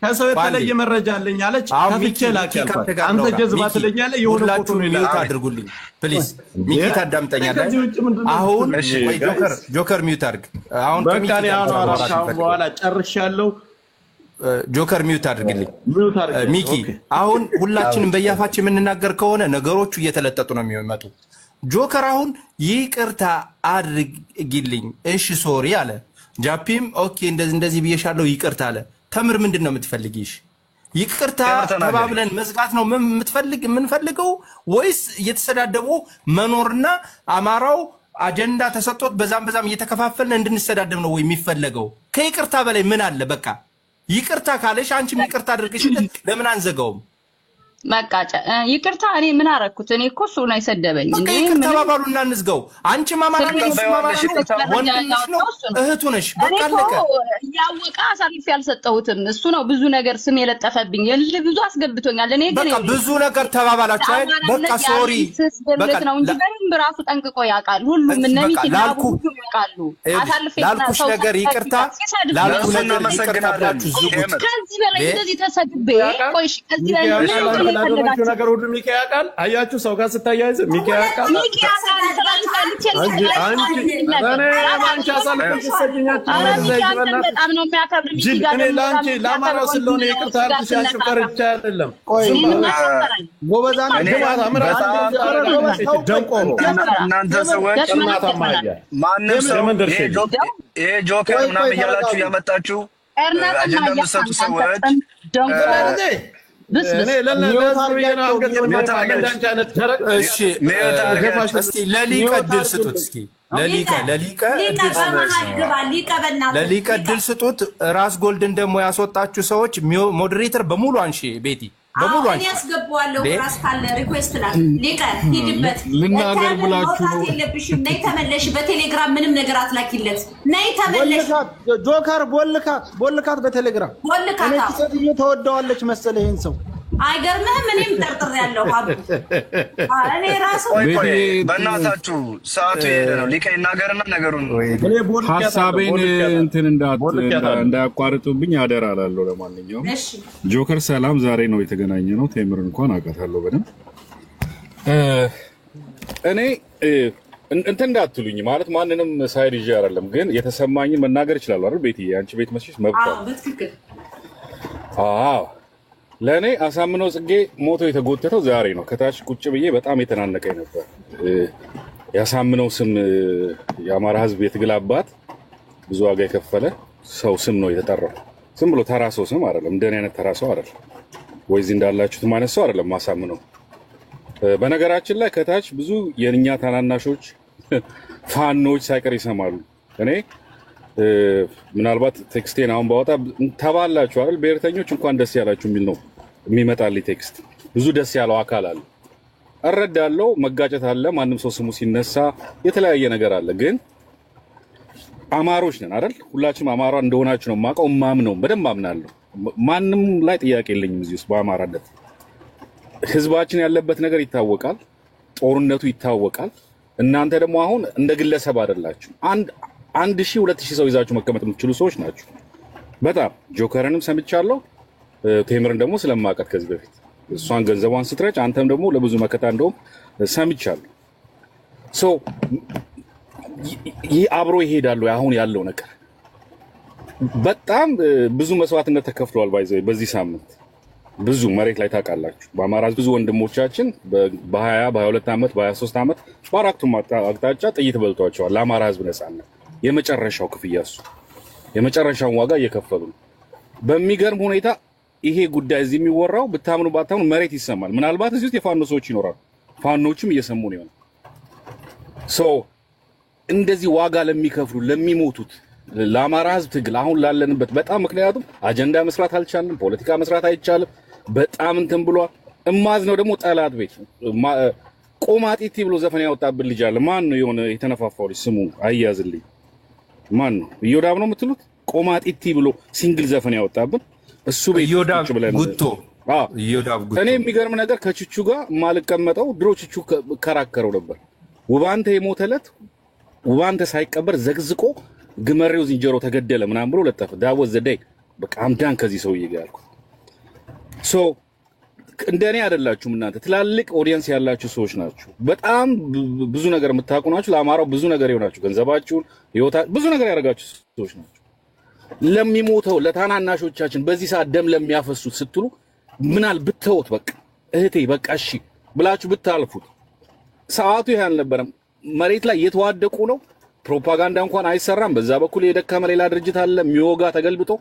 ከሰው የተለየ መረጃ አለኝ አለች። ከፍቼ ላክ ያልኳት አንተ ጀዝባ ትለኛለህ። የሆነ ፎቶ ነው ሚውት አድርጉልኝ ፕሊዝ። ሚኪ ታዳምጠኛለህ? አሁን ጆከር ሚውት አድርግ። አሁን በቃ እኔ አሁን በኋላ ጨርሻለሁ። ጆከር ሚውት አድርግልኝ። ሚኪ አሁን ሁላችንም በያፋችን የምንናገር ከሆነ ነገሮቹ እየተለጠጡ ነው የሚመጡ። ጆከር አሁን ይቅርታ አድርግልኝ እሺ ሶሪ አለ። ጃፒም ኦኬ እንደዚህ ብዬሻለሁ ይቅርታ አለ። ተምር ምንድነው የምትፈልጊሽ? ይቅርታ ተባብለን መዝጋት ነው የምንፈልገው ወይስ እየተሰዳደቡ መኖርና አማራው አጀንዳ ተሰጥቶት በዛም እየተከፋፈልን እንድንሰዳደብ ነው ወይ የሚፈልገው? ከይቅርታ በላይ ምን አለ? በቃ ይቅርታ ካለሽ አንቺም ይቅርታ አድርገሽለት ለምን አንዘጋውም? መቃጫ ይቅርታ እኔ ምን አረኩት? እኔ እኮ እሱ ነው የሰደበኝ እንዴ። ይቅርታ ባባሉና እንዝጋው። አንቺ ማማራ ነው ወንድምሽ ነው እህቱ ነሽ። በቃ አለቀ። ያወቀ አሳልፍ ያልሰጠሁትም እሱ ነው። ብዙ ነገር ስም የለጠፈብኝ የልጅ ብዙ አስገብቶኛል። እኔ ግን በቃ ብዙ ነገር ተባባላችሁ አይደል? በቃ ሶሪ በቃ ነው እንጂ በደንብ ራሱ ጠንቅቆ ያውቃል። ሁሉም እነሚት ይላሉ ያውቃሉ። አሳልፍ ላልኩሽ ነገር ይቅርታ ላልኩሽ ነገር ይቅርታ ብላችሁ ዝጉት። ከዚህ በላይ እንደዚህ ተሰድቤ ቆይሽ ከዚህ በላይ ነገር ሁሉ ሚኪ ያውቃል። አያችሁ ሰው ጋር ስታያይዝ ሚኪ ያውቃል። ለአማራው ስለሆነ ይቅርታ አልኩሽ። አንቺ ፈርቻ አይደለም። እናንተ ሰዎች ማንም ሰው ይሄ ጆከር ምናምን እያላችሁ ያመጣችሁ አጀንዳ የምትሰጡ ሰዎች ለሊቀ ድል ስጡት። ራስ ጎልድን ደግሞ ያስወጣችሁ ሰዎች ሞዴሬተር በሙሉ አንሺ ቤቲ በሙሉ አንቺ ያስገባዋለሁ። ራስ ካለ ሪኩዌስት ላክ ሊቀ ሂድበት ልናገር ብላችሁ ነው። የለብሽም ነይ ተመለሽ። በቴሌግራም ምንም ነገር አትላኪለት። ነይ ተመለሽ። ጆከር ቦልካት በቴሌግራም ቦልካታ እኔ ተወደዋለች መሰለ ይሄን ሰው አይገርምህም? እኔም ጠርጥሬያለሁ። እኔ ራሱ በእናታችሁ ሰዓቱ የሄደ ነው። ሊቀ ይናገርና ነገሩን ሀሳቤን እንትን እንዳያቋርጡብኝ አደራ እላለሁ። ለማንኛውም ጆከር ሰላም፣ ዛሬ ነው የተገናኘ ነው። ቴምር እንኳን አውቃታለሁ በደንብ። እኔ እንትን እንዳትሉኝ ማለት ማንንም ሳይድ ይዤ አይደለም፣ ግን የተሰማኝን መናገር እችላለሁ አይደል? ቤቲ አንቺ ቤት መስሽ መብቷ። በትክክል ለእኔ አሳምነው ጽጌ ሞቶ የተጎተተው ዛሬ ነው። ከታች ቁጭ ብዬ በጣም የተናነቀኝ ነበር። ያሳምነው ስም የአማራ ሕዝብ የትግል አባት ብዙ ዋጋ የከፈለ ሰው ስም ነው የተጠራው። ዝም ብሎ ተራ ሰው ስም አይደለም። እንደኔ አይነት ተራ ሰው አይደለም። ወይዚ እንዳላችሁት ማለት ሰው አይደለም ማሳምነው። በነገራችን ላይ ከታች ብዙ የኛ ታናናሾች ፋኖች ሳይቀር ይሰማሉ። እኔ ምናልባት ቴክስቴን አሁን ባወጣ ተባላችሁ አይደል? ብሔርተኞች እንኳን ደስ ያላችሁ የሚል ነው የሚመጣልኝ ቴክስት። ብዙ ደስ ያለው አካል አለ፣ እረዳለሁ። መጋጨት አለ፣ ማንም ሰው ስሙ ሲነሳ የተለያየ ነገር አለ። ግን አማሮች ነን አይደል? ሁላችንም አማራ እንደሆናችሁ ነው የማውቀው፣ ማምነው በደንብ አምናለሁ። ማንም ላይ ጥያቄ የለኝም። እዚህ ውስጥ በአማራነት ህዝባችን ያለበት ነገር ይታወቃል፣ ጦርነቱ ይታወቃል። እናንተ ደግሞ አሁን እንደ ግለሰብ አይደላችሁ። 1000 2000 ሰው ይዛችሁ መቀመጥ የምትችሉ ሰዎች ናችሁ። በጣም ጆከርንም ሰምቻለሁ፣ ቴምርን ደግሞ ስለማውቃት ከዚህ በፊት እሷን ገንዘቧን ስትረጭ አንተም ደግሞ ለብዙ መከታ እንደውም ሰምቻለሁ። ይህ አብሮ ይሄዳሉ። አሁን ያለው ነገር በጣም ብዙ መስዋዕትነት ተከፍሏል። ባይዘይ በዚህ ሳምንት ብዙ መሬት ላይ ታውቃላችሁ። በአማራ ብዙ ወንድሞቻችን በ20 በ22 ዓመት በ23 ዓመት በአራቱም አቅጣጫ ጥይት በልቷቸዋል። ለአማራ ህዝብ ነፃነት የመጨረሻው ክፍያ እሱ የመጨረሻውን ዋጋ እየከፈሉ ነው። በሚገርም ሁኔታ ይሄ ጉዳይ እዚህ የሚወራው ብታምኑ ባታምኑ መሬት ይሰማል። ምናልባት እዚህ ውስጥ የፋኖ ሰዎች ይኖራሉ። ፋኖችም እየሰሙ ነው ይሆናል። እንደዚህ ዋጋ ለሚከፍሉ ለሚሞቱት ለአማራ ህዝብ ትግል አሁን ላለንበት በጣም ምክንያቱም አጀንዳ መስራት አልቻልንም፣ ፖለቲካ መስራት አይቻልም። በጣም እንትን ብሏል። እማዝ ነው ደግሞ ጠላት ቤት ቆማጢቲ ብሎ ዘፈን ያወጣብን ልጅ አለ። ማን ነው የሆነ የተነፋፋው ልጅ ስሙ አያዝልኝ። ማን ነው? ኢዮዳብ ነው የምትሉት? ቆማጢቲ ብሎ ሲንግል ዘፈን ያወጣብን እሱ ቤት ቁጭ ብለን ጉቶ እኔ የሚገርም ነገር ከቹቹ ጋር ማልቀመጠው ድሮ ቹቹ ከራከረው ነበር። ውባንተ የሞተለት ውባንተ ሳይቀበር ዘግዝቆ ግመሬው ዝንጀሮ ተገደለ ምናምን ብሎ ለጠፈ። ዳወዝ ዘዳይ በቃ አምዳን ከዚህ ሰውዬ ጋር ያልኩት እንደኔ አይደላችሁም እናንተ ትላልቅ ኦዲየንስ ያላችሁ ሰዎች ናችሁ። በጣም ብዙ ነገር የምታውቁ ናችሁ። ለአማራው ብዙ ነገር ይሆናችሁ፣ ገንዘባችሁን ህይወታ ብዙ ነገር ያደርጋችሁ ሰዎች ናችሁ። ለሚሞተው ለታናናሾቻችን በዚህ ሰዓት ደም ለሚያፈሱት ስትሉ ምናል ብትተውት በቃ እህቴ በቃ እሺ ብላችሁ ብታልፉት። ሰዓቱ ይሄ አልነበረም። መሬት ላይ እየተዋደቁ ነው። ፕሮፓጋንዳ እንኳን አይሰራም። በዛ በኩል የደከመ ሌላ ድርጅት አለ የሚወጋ ተገልብጦ፣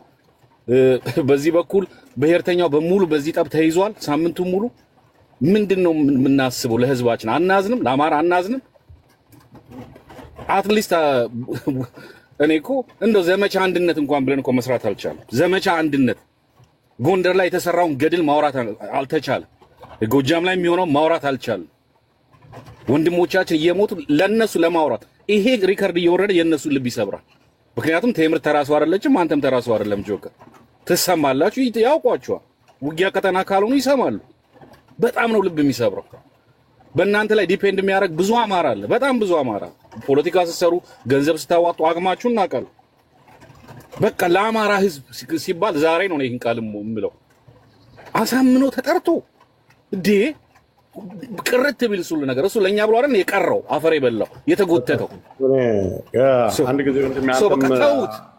በዚህ በኩል ብሔርተኛው በሙሉ በዚህ ጠብ ተይዟል። ሳምንቱን ሙሉ ምንድነው የምናስበው? ለህዝባችን አናዝንም? ለአማራ አናዝንም? አትሊስት እኔ እኮ እንደው ዘመቻ አንድነት እንኳን ብለን እኮ መስራት አልቻለም። ዘመቻ አንድነት ጎንደር ላይ የተሰራውን ገድል ማውራት አልተቻለም። ጎጃም ላይ የሚሆነው ማውራት አልቻለም። ወንድሞቻችን እየሞቱ ለነሱ ለማውራት ይሄ ሪከርድ እየወረደ የነሱ ልብ ይሰብራል። ምክንያቱም ቴምር ተራሱ አይደለችም፣ አንተም ተራሱ አይደለም። ጆከር ትሰማላችሁ፣ ያውቋቸዋል። ውጊያ ቀጠና ካልሆኑ ይሰማሉ። በጣም ነው ልብ የሚሰብረው። በእናንተ ላይ ዲፔንድ የሚያደርግ ብዙ አማራ አለ፣ በጣም ብዙ አማራ። ፖለቲካ ስትሰሩ ገንዘብ ስታዋጡ አቅማችሁን እናውቃለን። በቃ ለአማራ ህዝብ ሲባል ዛሬ ነው ይሄን ቃል የምለው። አሳምኖ ተጠርቶ እንዴ ቅርት ቢል ሱል ነገር እሱ ለኛ ብሎ አይደል የቀረው አፈር የበላው የተጎተተው። አንድ ጊዜ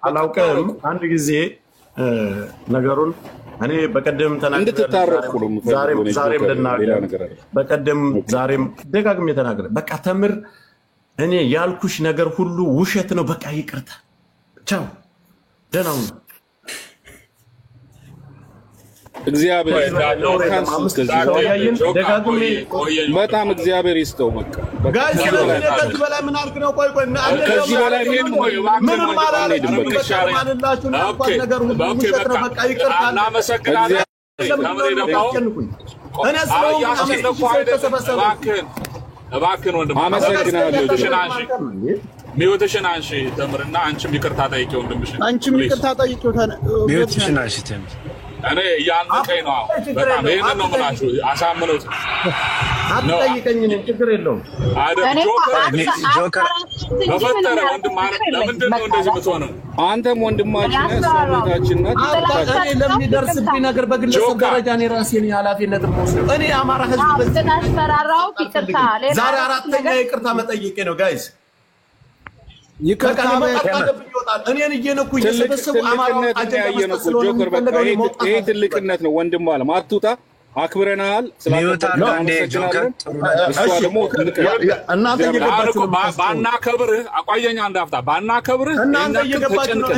አላውቅም። አንድ ጊዜ ነገሩን እኔ በቀደም እንድትታረቁ ነው ዛሬም ልናገር በቀደም ዛሬም ደጋግሜ ተናገረ። በቃ ተምር እኔ ያልኩሽ ነገር ሁሉ ውሸት ነው። በቃ ይቅርታ ቻው ደህና ሁኑ። እግዚአብሔር በጣም እግዚአብሔር ይስጠው። በቃ ጋይስ ከዚህ በላይ ምን አልክ ነው? ቆይ ከዚህ በላይ ምን ማለት ነው? ማንላችሁ ነው ነገር ሁሉ ውሸት ነው። በቃ ይቅርታ እናመሰግናለን። እኔ ስለሆነ እባክህን ወንድም አመሰግናለሁ። ሚወተሽን አንሺ ተምርና አንቺም ይቅርታ ጠይቂው ወንድምሽን። አንቺም ይቅርታ ጠይቂው ሚወተሽን አንሺ ተምር። እኔ ያንቀኝ ነው በጣም ይሄንን ነው የምላችሁ። አሳምነውት አትጠይቀኝ፣ ችግር የለውም። ጆከር በፈጠረ ወንድም ማለት ለምንድን ነው እንደዚህ የምትሆነው? አንተም ወንድማችን ሰውነታችን ነህ። እኔ ለሚደርስብኝ ነገር በግለሰብ ደረጃ እኔ ራሴን ኃላፊነት የምወስደው እኔ አማራ ህዝብ ዛሬ አራተኛ ይቅርታ መጠየቄ ነው ጋይስ። ይቅርታ እኔን እየነኩኝ የሰበሰቡ አማራዎች አጀንዳ ስለሆነ የሚፈልገው ይሄ ትልቅነት ነው። ወንድም አለም አትውጣ፣ አክብረናል። ባናከብርህ አቋየኛ እንዳፍታ ባናከብርህ እናንተ እየገባችሁ ነው።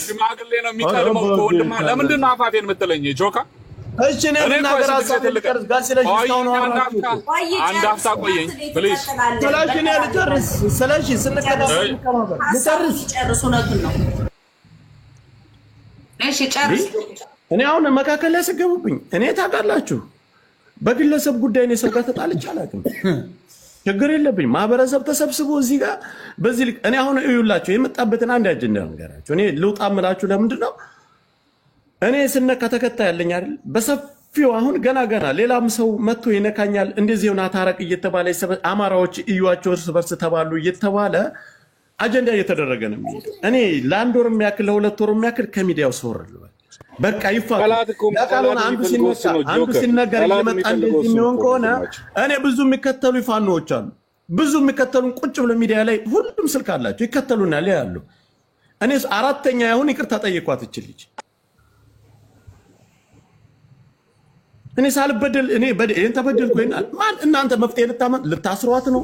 ሽማግሌ ነው የሚቀድመው ወንድማ። ለምንድን ነው አፋቴን የምትለኝ ጆካ? እሺ ነው ነገር አሳልቀርስ ጋር ስለዚህ ነው አንድ አፍታ ቆየኝ ፕሊዝ። ስለዚህ ነው ልጨርስ። ስለዚህ ስንከዳስ ልጨርስ ጨርሱ ነው። እሺ ጨርስ። እኔ አሁን መካከል ላይ ያስገቡብኝ እኔ ታውቃላችሁ፣ በግለሰብ ጉዳይ ነው ሰው ጋር ተጣልቼ አላውቅም። ችግር የለብኝ። ማህበረሰብ ተሰብስቦ እዚህ ጋር በዚህ እኔ አሁን እዩላችሁ የመጣበትን አንድ አጀንዳ ነገራችሁ። እኔ ልውጣ እምላችሁ ለምንድን ነው እኔ ስነካ ተከታይ ያለኝ አይደል? በሰፊው አሁን ገና ሌላም ሰው መጥቶ ይነካኛል። እንደዚህ ሆነ ታረቅ እየተባለ አማራዎች እዩዋቸው እርስ በርስ ተባሉ እየተባለ አጀንዳ እየተደረገ ነው የሚሄደው። እኔ ለአንድ ወር የሚያክል ለሁለት ወር የሚያክል ከሚዲያው ሰወርል በቃ ይፋል። አንዱ ሲነገር እየመጣ እንደዚህ የሚሆን ከሆነ እኔ ብዙ የሚከተሉ ፋኖዎች አሉ። ብዙ የሚከተሉን ቁጭ ብሎ ሚዲያ ላይ ሁሉም ስልክ አላቸው ይከተሉናል ያሉ እኔ አራተኛ ያሁን ይቅርታ ጠይቋት እችልኝ እኔ ሳልበደል እኔ በደል ተበደልኩኝ ማን እናንተ መፍትሄ ልታስሯት ነው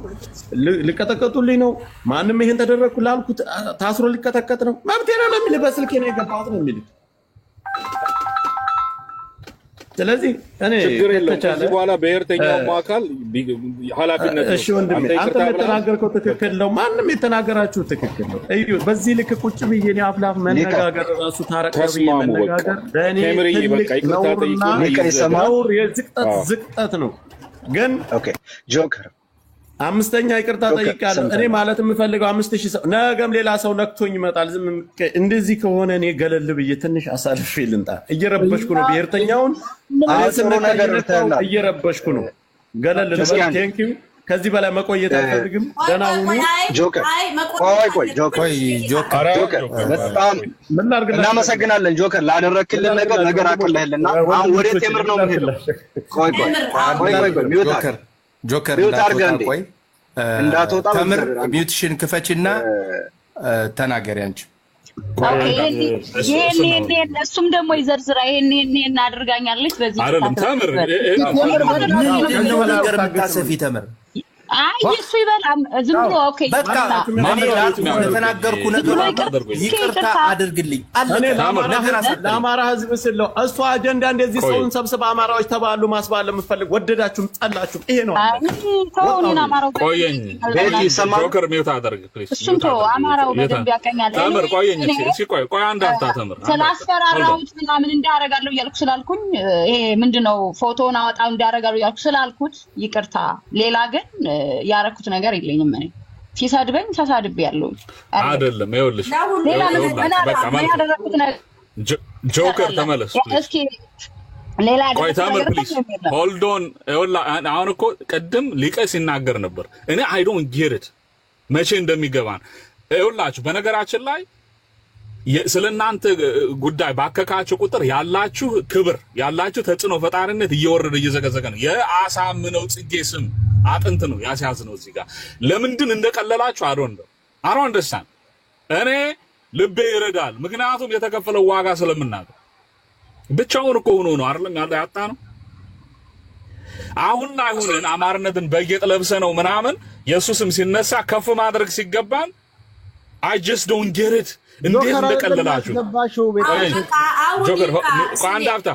ልቀጠቀጡልኝ ነው ማንንም ይሄን ተደረኩ ላልኩት ታስሮ ልቀጠቀጥ ነው መብቴ ነው ለሚል በስልኬ ነው የገባሁት ነው የሚል ስለዚህ እኔ ተቻለ በኋላ በእርተኛው ማካል ኃላፊነት ነው እሺ ወንድሜ አንተ የተናገርከው ትክክል ነው ማንንም የተናገራችሁ ትክክል ነው እዩ በዚህ ልክ ቁጭ ብዬ ነው አፍላፍ መነጋገር ራሱ ታረቀብ መነጋገር በእኔ በቃ ይቅርታ ጠይቁልኝ ዝቅጠት ነው ግን ኦኬ ጆከር አምስተኛ ይቅርታ ጠይቃለሁ እኔ ማለት የምፈልገው 5000 ሰው ነገም ሌላ ሰው ነክቶኝ ይመጣል ዝም እንደዚህ ከሆነ እኔ ገለል ብዬ ትንሽ አሳልፌ ልንጣ እየረበሽኩ ነው ብሔርተኛውን አሰሮ ነገር ተና እየረበሽኩ ገለል ልበል ቴንክ ዩ ከዚህ በላይ መቆየት አልፈልግም ደህና ሁኑ ጆከር ቆይ ጆከር በጣም እናመሰግናለን ጆከር ላደረክልን ነገር አቀለህልና አሁን ወደ ቴምር ነው የምሄደው ቆይ ጆከር እንዳትወጣ እንዳትወጣ ተምር ሚውትሽን ክፈችና ተናገሪ አንቺ ይሄኔ እሱም ደግሞ ይዘርዝራ ይሄኔ እናድርጋኛለች በዚህ አይደለም ተምር ነገር ብታሰፊ ተምር አይ እሱ ይበላም ዝም ብሎ ኦኬ በቃ ማን ተናገርኩ ነገር ይቅርታ አድርግልኝ እኔ ለአማራ ህዝብ ስለው እሱ አጀንዳ እንደዚህ ሰውን ሰብስበ አማራዎች ተባሉ ማስባል የምፈልግ ወደዳችሁም ጠላችሁም ይሄ ነው ቆየኝ ጆከር ሚውት አድርግ ፕሊዝ እሱም ተው አማራው በደንብ ያቀኛል ተምር ቆየኝ እሺ ቆይ አንድ አፍታ ተምር ስላስፈራራሁት ምናምን እንዳረጋለሁ እያልኩ ስላልኩኝ ይሄ ምንድነው ፎቶውን አወጣው እንዳረጋለሁ እያልኩ ስላልኩት ይቅርታ ሌላ ግን ያረኩት ነገር የለኝም እኔ ሲሳድበኝ ተሳድብ ያለው አይደለም ይኸውልሽ ሌላ ምን ያደረኩት ነገር ጆከር ተመለስ እስኪ ሌላ ቆይ ተምር ፕሊዝ ሆልድ ኦን አሁን እኮ ቀድም ሊቀ ሲናገር ነበር እኔ አይ ዶንት ጌት ኢት መቼ እንደሚገባን ይኸውላችሁ በነገራችን ላይ ስለናንተ ጉዳይ ባከካችሁ ቁጥር ያላችሁ ክብር ያላችሁ ተጽኖ ፈጣሪነት እየወረደ እየዘገዘገ ነው የአሳምነው ጽጌ ስም አጥንት ነው ያስያዝነው እዚህ ጋር ለምንድን እንደቀለላችሁ አሮን ደሳን እኔ ልቤ ይረዳል ምክንያቱም የተከፈለው ዋጋ ስለምናገር ብቻውን እኮ ሆኖ ነው አይደለም ያጣ ነው አሁን ላይ ሆነን አማርነትን በጌጥ ለብሰ ነው ምናምን ኢየሱስም ሲነሳ ከፍ ማድረግ ሲገባን I just don't get it እንዴት እንደቀለላችሁ ጆከር አንድ አፍታ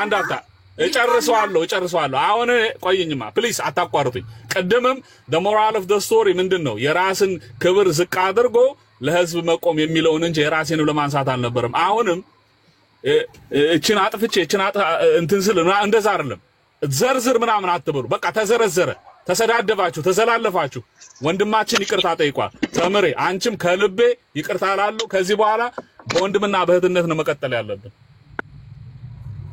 አንድ አፍታ እጨርሰዋለሁ አሁን ቆይኝማ ፕሊስ አታቋርጡኝ ቀደምም the moral of the story ምንድነው የራስን ክብር ዝቅ አድርጎ ለህዝብ መቆም የሚለውን እንጂ የራሴን ለማንሳት አልነበረም አሁንም እቺን አጥፍቼ እንትን ስል እንደዛ አይደለም ዘርዝር ምናምን አትበሉ በቃ ተዘረዘረ ተሰዳደባችሁ ተዘላለፋችሁ ወንድማችን ይቅርታ ጠይቋል ተምሬ አንቺም ከልቤ ይቅርታ አላለሁ ከዚህ በኋላ በወንድምና በእህትነት ነው መቀጠል ያለብን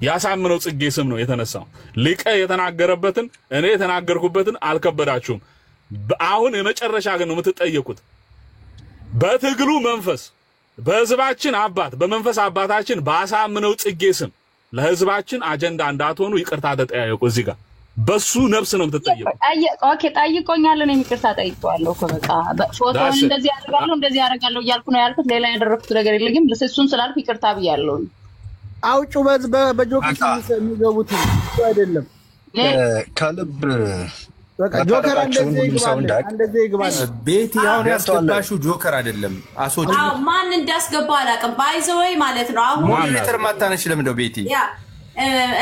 ያሳምነው ጽጌ ስም ነው የተነሳው ሊቀ የተናገረበትን እኔ የተናገርኩበትን አልከበዳችሁም አሁን የመጨረሻ ግን ነው የምትጠየቁት በትግሉ መንፈስ በህዝባችን አባት በመንፈስ አባታችን ባሳምነው ጽጌ ስም ለህዝባችን አጀንዳ እንዳትሆኑ ይቅርታ ተጠያየቁ እዚህ ጋር በሱ ነፍስ ነው የምትጠየቁ ኦኬ ጠይቆኛል እኔ ይቅርታ ጠይቀዋለሁ በቃ ፎቶውን እንደዚህ ያደርጋለሁ እያልኩ ነው ያልኩት ሌላ ያደረኩት ነገር የለኝም ለሰሱን ስላልኩ ይቅርታ ብያለሁ አውጩ በጆከር የሚገቡት አይደለም ከልብ በቃ ጆከር እንደዚህ ይግባል ቤት ያው ያስገባሹ ጆከር አይደለም አሶጂ ማን እንዳስገባ አላውቅም ባይዘወይ ማለት ነው አሁን ሞዴሬተር ማታነሽ ለምን ነው ቤቲ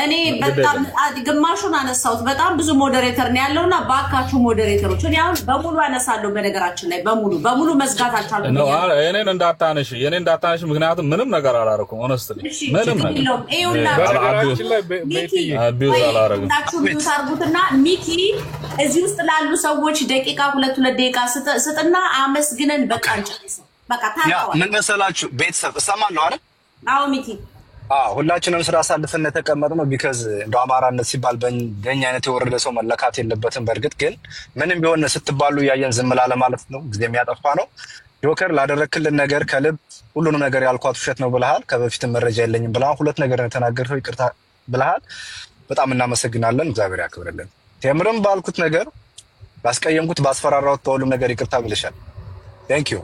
እኔ በጣም ግማሹን አነሳውት በጣም ብዙ ሞዴሬተር ነው ያለውና ባካችሁ ሞዴሬተሮች እኔ አሁን በሙሉ አነሳለሁ በነገራችን ላይ በሙሉ መዝጋት አልቻልኩም ነው እኔን እንዳታነሽ ምክንያቱም ምንም ነገር አላረኩም ሆነስትሊ ምንም ነገር በነገራችን ላይ ቤቲ አላረኩም ታርጉትና ሚኪ እዚህ ውስጥ ላሉ ሰዎች ደቂቃ 2 ደቂቃ ስጥና አመስግነን በቃ እንጨርስ በቃ ታውቃው ምን መሰላችሁ ቤተሰብ እሰማለሁ አይደል አዎ ሚኪ ሁላችንም ስራ አሳልፈን ተቀመጥነው ቢካዝ እንደው አማራነት ሲባል በእኛ አይነት የወረደ ሰው መለካት የለበትም በርግጥ ግን ምንም ቢሆን ስትባሉ ያየን ዝምላለ ማለት ነው ጊዜ የሚያጠፋ ነው ጆከር ላደረክልን ነገር ከልብ ሁሉንም ነገር ያልኳት ውሸት ነው ብለሃል ከበፊት መረጃ የለኝም ብለሃል ሁለት ነገር ተናገርከው ይቅርታ ብለሃል በጣም እናመሰግናለን እግዚአብሔር ያክብርልን ቴምርም ባልኩት ነገር ባስቀየምኩት ባስፈራራሁት በሁሉም ነገር ይቅርታ ብለሻል። ቴንክ ዩ